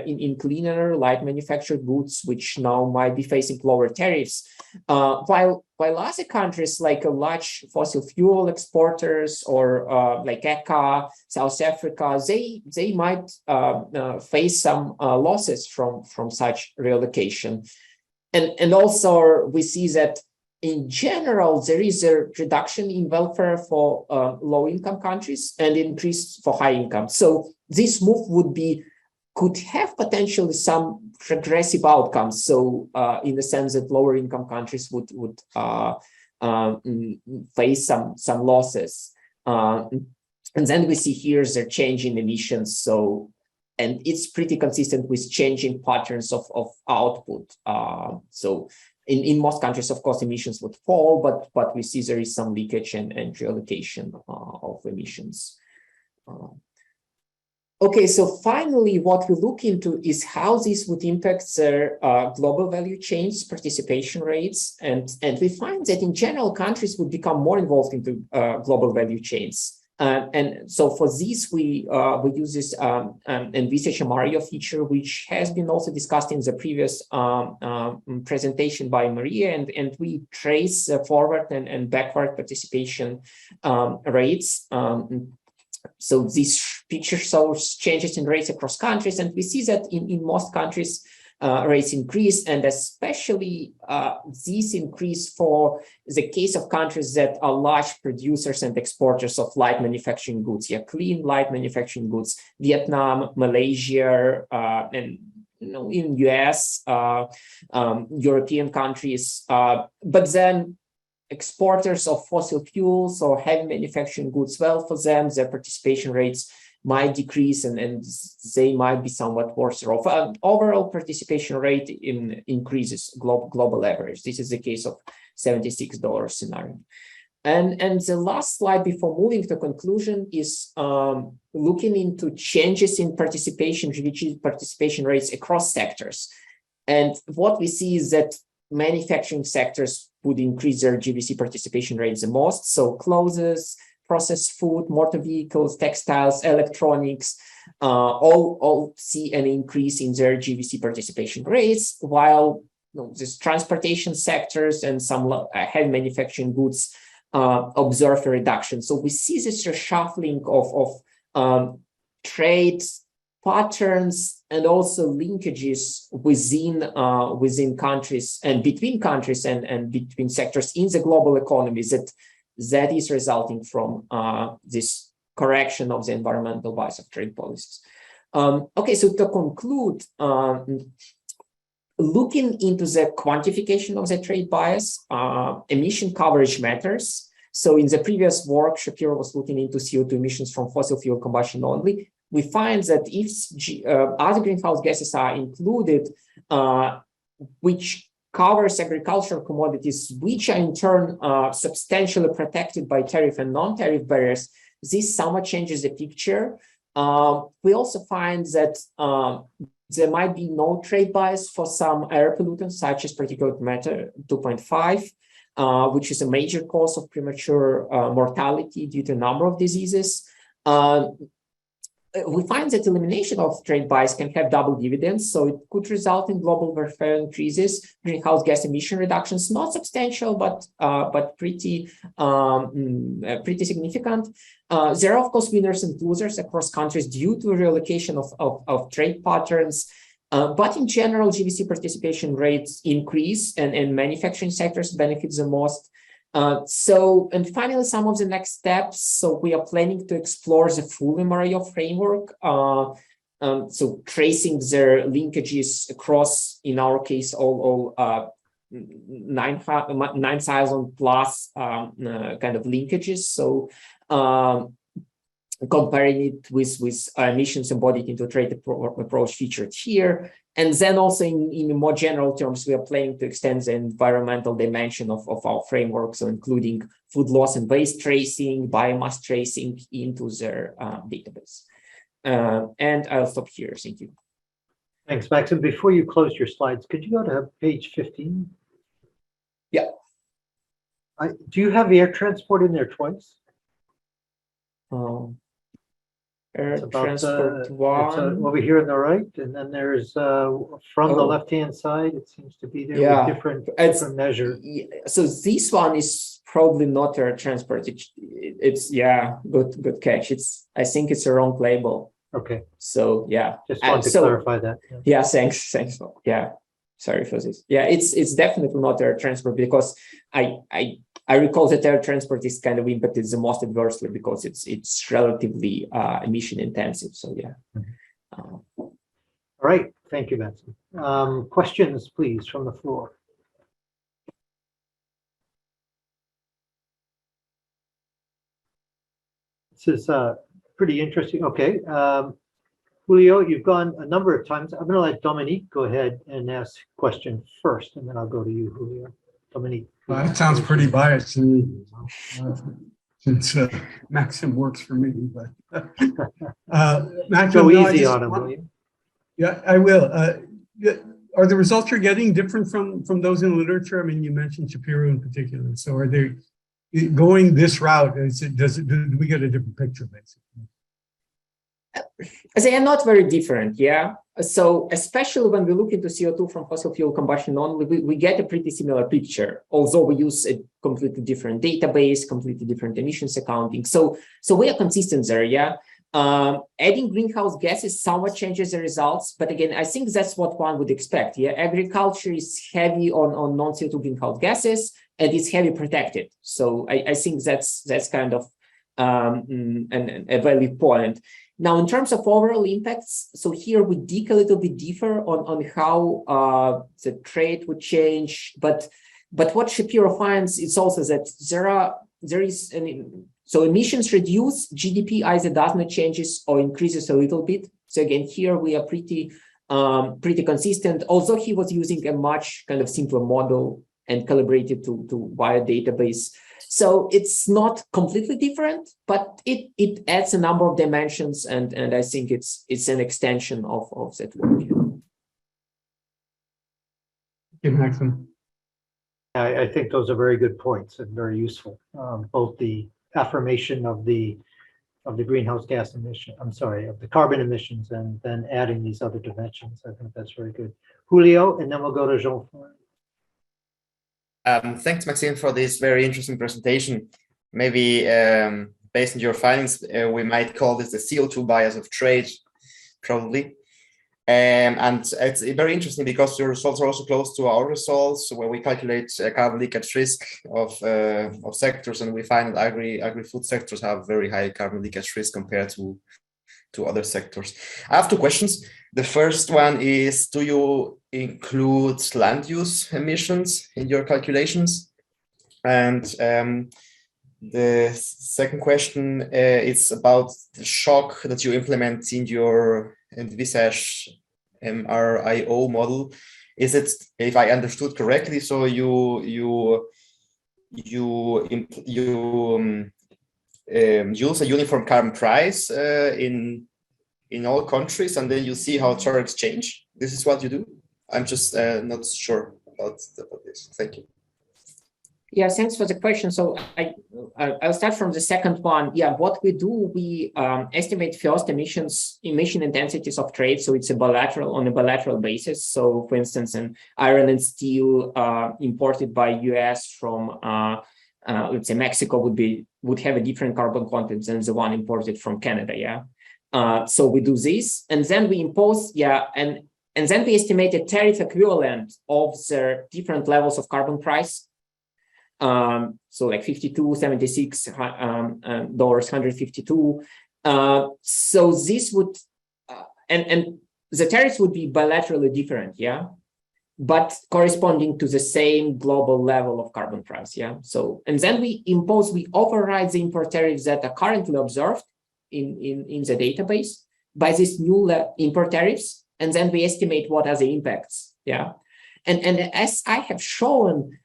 in cleaner, light manufactured goods, which now might be facing lower tariffs. While other countries like large fossil fuel exporters or like ECA, South Africa, they might face some losses from such relocation. And also we see that in general, there is a reduction in welfare for low-income countries and increase for high income. So this move could have potentially some regressive outcomes. So in the sense that lower-income countries would face some losses. And then we see here the change in emissions. So, and it's pretty consistent with changing patterns of output. So in most countries, of course, emissions would fall, but we see there is some leakage and reallocation of emissions. Okay, so finally, what we look into is how this would impact their global value chains, participation rates, and we find that in general, countries would become more involved into global value chains. And so for this, we use this envisage MRIO feature, which has been also discussed in the previous presentation by Maria, and we trace forward and backward participation rates. So this picture shows changes in rates across countries, and we see that in most countries, rates increase, and especially this increase for the case of countries that are large producers and exporters of light manufacturing goods, clean light manufacturing goods, Vietnam, Malaysia, and in US, European countries, but then exporters of fossil fuels or heavy manufacturing goods, well, for them, their participation rates might decrease and they might be somewhat worse off. Overall participation rate increases global average. This is the case of $76 scenario. And the last slide before moving to conclusion is looking into changes in participation rates across sectors. And what we see is that manufacturing sectors would increase their GVC participation rates the most. So clothes, processed food, motor vehicles, textiles, electronics, all see an increase in their GVC participation rates, while these transportation sectors and some heavy manufacturing goods observe a reduction. So we see this reshuffling of trade patterns and also linkages within countries and between countries and between sectors in the global economy that is resulting from this correction of the environmental bias of trade policies. Okay, so to conclude, looking into the quantification of the trade bias, emission coverage matters. So in the previous work, Shapiro was looking into CO2 emissions from fossil fuel combustion only. We find that if other greenhouse gases are included, which covers agricultural commodities, which are in turn substantially protected by tariff and non-tariff barriers, this somewhat changes the picture. We also find that there might be no trade bias for some air pollutants, such as particulate matter 2.5, which is a major cause of premature mortality due to a number of diseases. We find that elimination of trade bias can have double dividends, so it could result in global welfare increases, greenhouse gas emission reductions, not substantial, but pretty significant. There are, of course, winners and losers across countries due to reallocation of trade patterns. But in general, GVC participation rates increase and manufacturing sectors benefit the most. And finally, some of the next steps. So we are planning to explore the full Mreo framework. So tracing their linkages across, in our case, all 9,000 plus kind of linkages. So comparing it with emissions embodied into trade approach featured here. And then also in more general terms, we are planning to extend the environmental dimension of our framework, so including food loss and waste tracing, biomass tracing into their database. And I'll stop here. Thank you. Thanks, Maksym. Before you close your slides, could you go to page 15? Yeah. Do you have air transport in there twice? Air transport it's one. over here on the right, and then there's from the left-hand side, it seems to be there with different measure. So this one is probably not air transport. It's good catch. I think it's a wrong label. Okay. So yeah. Just want to clarify that. Yeah, thanks. Yeah. Sorry for this. Yeah, it's definitely not air transport, because I recall that air transport is kind of impacted the most adversely because it's relatively emission intensive. So yeah. All right. Thank you, Maksym. Questions, please, from the floor. This is pretty interesting. Okay. Julio, you've gone a number of times. I'm going to let Dominique go ahead and ask question first, and then I'll go to you, Julio. Dominique. That sounds pretty biased to me, since Maksym works for me. But Maksym, go easy on him, will you? Yeah, I will. Are the results you're getting different from those in literature? I mean, you mentioned Shapiro in particular. So are they going this route? Do we get a different picture, basically? They are not very different, yeah. So especially when we look into CO2 from fossil fuel combustion only, we get a pretty similar picture, although we use a completely different database, completely different emissions accounting. So we are consistent there, yeah. Adding greenhouse gases somewhat changes the results, but again, I think that's what one would expect. Yeah, agriculture is heavy on non-CO2 greenhouse gases, and it's heavy protected. So I think that's kind of a valid point. Now, in terms of overall impacts, so here we dig a little bit deeper on how the trade would change. But what Shapiro finds is also that so emissions reduce, GDP either does not changes or increases a little bit. So again, here we are pretty consistent. Although he was using a much kind of simpler model and calibrated to via database. So it's not completely different, but it adds a number of dimensions, and I think it's an extension of that work. Thank you, Maksym. I think those are very good points and very useful. Both the affirmation of the of the greenhouse gas emission, I'm sorry, of the carbon emissions, and then adding these other dimensions. I think that's very good. Julio, and then we'll go to Jean. Thanks, Maksym, for this very interesting presentation. Maybe based on your findings, we might call this the CO2 bias of trade, probably. And it's very interesting because your results are also close to our results, where we calculate carbon leakage risk of sectors, and we find that agri-food sectors have very high carbon leakage risk compared to other sectors. I have two questions. The first one is, do you include land use emissions in your calculations? And the second question is about the shock that you implement in your envisage MRIO model. Is it, if I understood correctly, so you use a uniform carbon price in all countries, and then you see how tariffs change? This is what you do? I'm just not sure about this. Thank you. Yeah, thanks for the question. So I'll start from the second one. Yeah, what we do, we estimate first emission intensities of trade. So it's on a bilateral basis. So for instance, an iron and steel imported by US from let's say Mexico would have a different carbon content than the one imported from Canada. Yeah. So we do this, and then we impose, and then we estimate a tariff equivalent of the different levels of carbon price. So like 52, 76 dollars, 152. So this would and the tariffs would be bilaterally different, yeah, but corresponding to the same global level of carbon price, yeah. So and then we override the import tariffs that are currently observed in the database by these new import tariffs, and then we estimate what are the impacts, yeah. And as I have shown,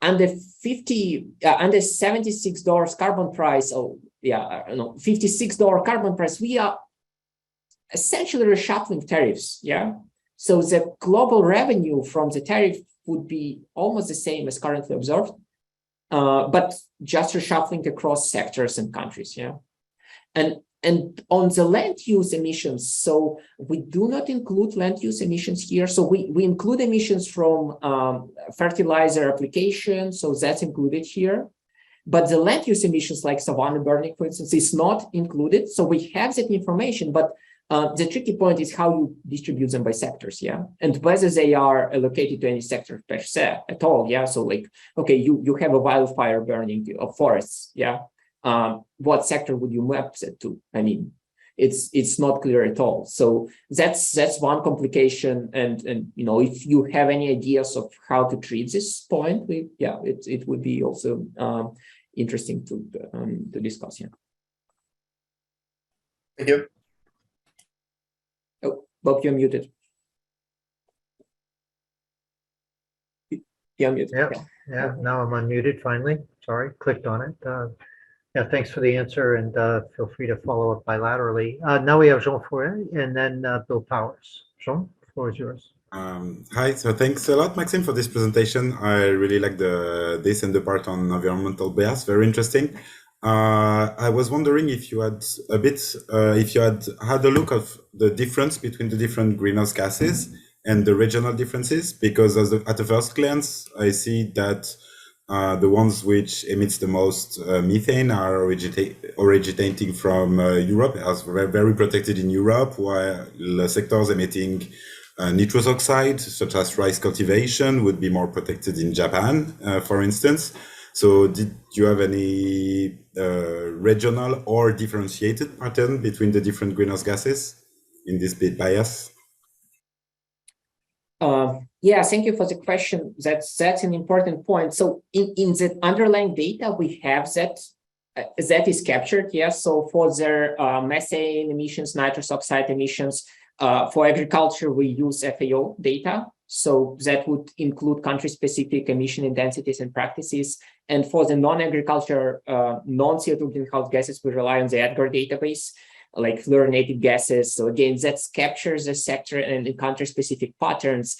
under $76 carbon price, $56 carbon price, we are essentially reshuffling tariffs, yeah. So the global revenue from the tariff would be almost the same as currently observed, but just reshuffling across sectors and countries, yeah. And on the land use emissions, so we do not include land use emissions here. So we include emissions from fertilizer application, so that's included here. But the land use emissions like savanna burning, for instance, is not included. So we have that information, but the tricky point is how you distribute them by sectors, yeah? And whether they are allocated to any sector per se at all, yeah? So like, okay, you have a wildfire burning of forests, yeah? What sector would you map that to? I mean, it's not clear at all. So that's one complication. And you know, if you have any ideas of how to treat this point, it would be also interesting to discuss here. Thank you. Oh, Bob, you're muted. You're muted. Yeah. Now I'm unmuted finally. Sorry, clicked on it. Yeah, thanks for the answer, and feel free to follow up bilaterally. Now we have Jean Fourier and then Bill Powers. Jean, the floor is yours. Hi, so thanks a lot, Maksym, for this presentation. I really like this and the part on environmental bias, very interesting. I was wondering if you had had a look of the difference between the different greenhouse gases and the regional differences, because at the first glance, I see that the ones which emits the most methane are originating from Europe, as very protected in Europe, while the sectors emitting nitrous oxide, such as rice cultivation, would be more protected in Japan, for instance. So did you have any regional or differentiated pattern between the different greenhouse gases in this bit bias? Yeah, thank you for the question. That's an important point. So in the underlying data, we have that is captured. Yeah. So for their methane emissions, nitrous oxide emissions, for agriculture, we use FAO data. So that would include country-specific emission intensities and practices. And for the non-agriculture, non-CO2 greenhouse gases, we rely on the EDGAR database, like fluorinated gases. So again, that captures the sector and the country-specific patterns.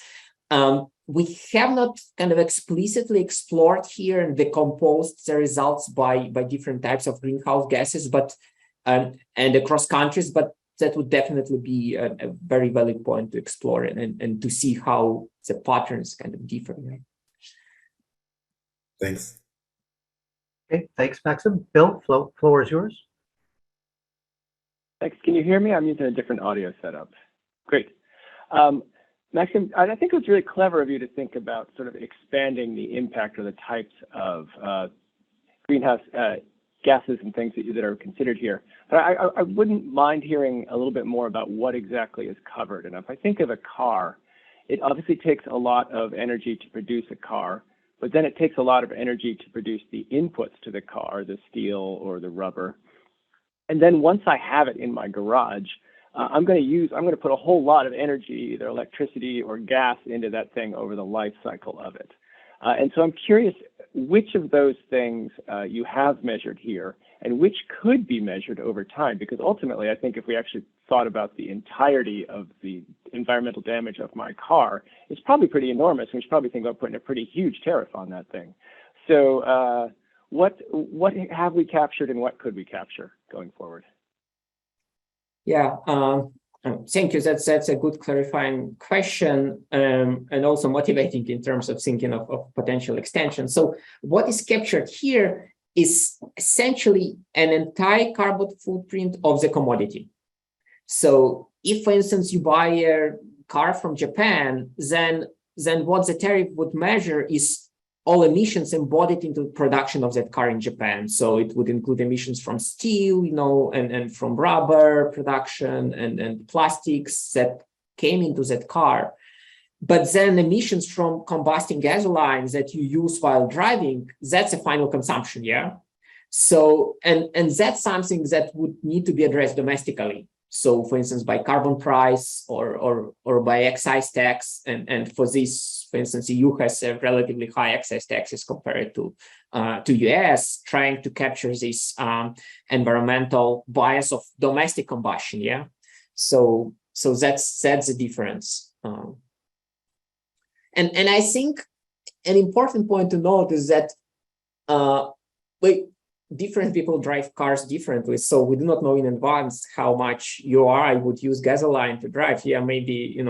We have not kind of explicitly explored here and decomposed the results by different types of greenhouse gases, but and across countries, but that would definitely be a very valid point to explore and to see how the patterns kind of differ. Thanks. Okay, thanks, Maksym. Bill, floor is yours. Thanks. Can you hear me? I'm using a different audio setup. Great. Maksym, I think it was really clever of you to think about sort of expanding the impact or the types of greenhouse gases and things that are considered here. But I wouldn't mind hearing a little bit more about what exactly is covered. And if I think of a car, it obviously takes a lot of energy to produce a car, but then it takes a lot of energy to produce the inputs to the car, the steel or the rubber. And then once I have it in my garage, I'm going to put a whole lot of energy, either electricity or gas, into that thing over the life cycle of it. And so I'm curious which of those things you have measured here and which could be measured over time, because ultimately I think if we actually thought about the entirety of the environmental damage of my car, it's probably pretty enormous. We should probably think about putting a pretty huge tariff on that thing. So what have we captured and what could we capture going forward? Yeah, thank you. That's a good clarifying question, and also motivating in terms of thinking of potential extension. So what is captured here is essentially an entire carbon footprint of the commodity. So if, for instance, you buy a car from Japan, then what the tariff would measure is all emissions embodied into production of that car in Japan. So it would include emissions from steel, and from rubber production and plastics that came into that car. But then emissions from combusting gasolines that you use while driving, that's a final consumption, yeah? So, and that's something that would need to be addressed domestically. So, for instance, by carbon price or by excise tax, and for this, for instance, EU has a relatively high excise taxes compared to US, trying to capture this environmental bias of domestic combustion. Yeah, so that's the difference. And I think an important point to note is that different people drive cars differently, so we do not know in advance how much you or I would use gasoline to drive. Yeah, maybe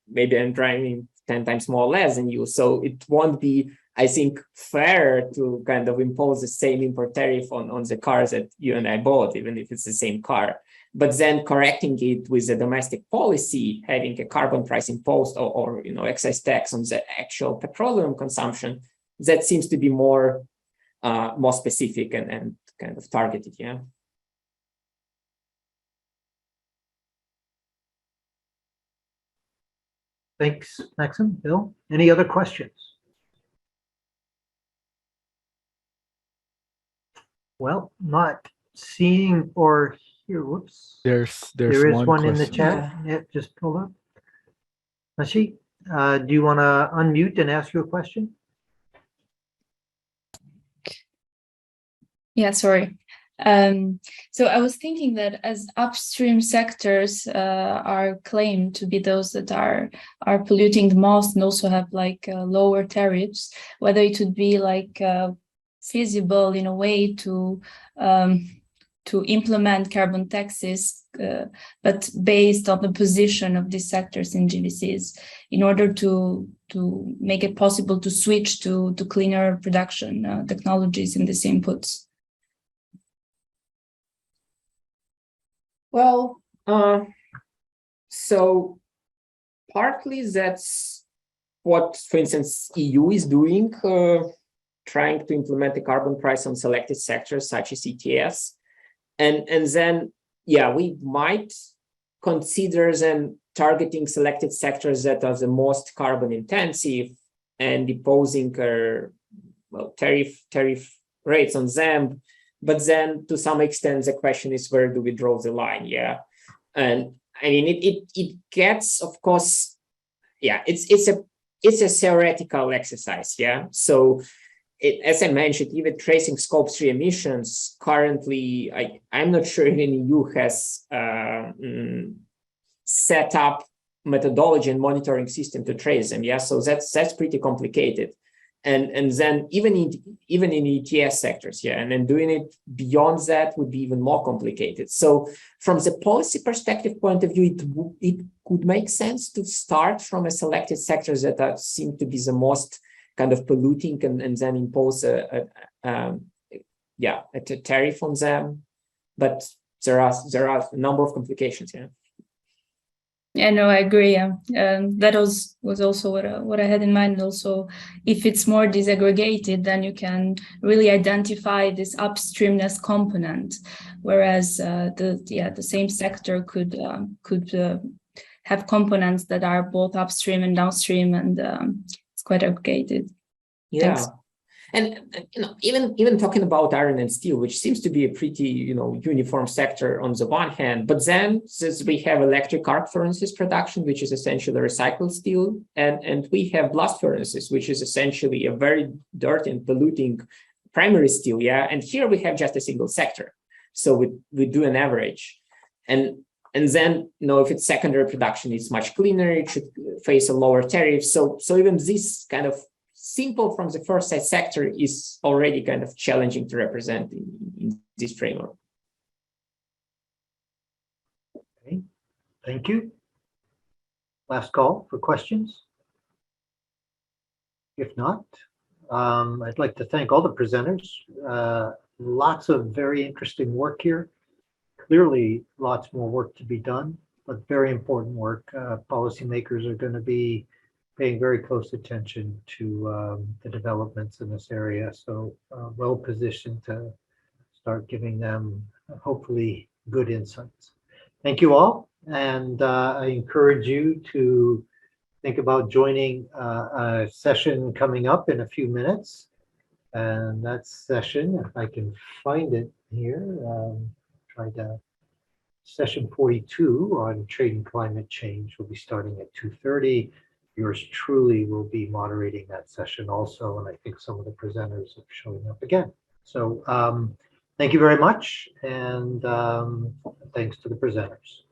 maybe I'm driving 10 times more or less than you, so it won't be, I think, fair to kind of impose the same import tariff on the cars that you and I bought, even if it's the same car. But then correcting it with a domestic policy, having a carbon price imposed or excise tax on the actual petroleum consumption, that seems to be more specific and kind of targeted, yeah. Thanks, Maksym. Bill, any other questions? Well, not seeing or here. Whoops. There is one in the question. chat. Yeah, just pull up. Mashi, do you want to unmute and ask your question? Yeah, sorry. So I was thinking that as upstream sectors are claimed to be those that are polluting the most and also have like lower tariffs, whether it would be like feasible in a way to implement carbon taxes, but based on the position of these sectors in GVCs, in order to make it possible to switch to cleaner production technologies in these inputs. Well, so partly that's what, for instance, EU is doing, trying to implement a carbon price on selected sectors such as ETS. And then, yeah, we might consider them targeting selected sectors that are the most carbon intensive and imposing tariff rates on them. But then, to some extent, the question is, where do we draw the line? Yeah, and I mean, it gets, of course, yeah, it's a theoretical exercise. Yeah, so as I mentioned, even tracing Scope 3 emissions currently, I'm not sure even EU has set up methodology and monitoring system to trace them. Yeah, so that's pretty complicated. and then even in ETS sectors, yeah, and then doing it beyond that would be even more complicated. So from the policy perspective point of view, it could make sense to start from a selected sectors that seem to be the most kind of polluting, and then impose a tariff on them. But there are a number of complications. Yeah. Yeah, no, I agree. That was also what I had in mind. Also, if it's more disaggregated, then you can really identify this upstreamness component, whereas the same sector could have components that are both upstream and downstream, and it's quite aggregated. Yeah. Thanks. And even talking about iron and steel, which seems to be a pretty uniform sector on the one hand, but then since we have electric arc furnaces production, which is essentially recycled steel, and we have blast furnaces, which is essentially a very dirty and polluting primary steel, yeah. And here we have just a single sector, so we do an average, and then if it's secondary production, it's much cleaner. It should face a lower tariff. So even this kind of simple from the first side sector is already kind of challenging to represent in this framework. Okay, thank you. Last call for questions. If not, I'd like to thank all the presenters. Lots of very interesting work here. Clearly, lots more work to be done, but very important work. Policymakers are going to be paying very close attention to the developments in this area. So well positioned to start giving them hopefully good insights. Thank you all. And I encourage you to think about joining a session coming up in a few minutes. And that session, if I can find it here, session 42 on trade and climate change will be starting at 2:30. Yours truly will be moderating that session also, and I think some of the presenters are showing up again. So thank you very much, and thanks to the presenters.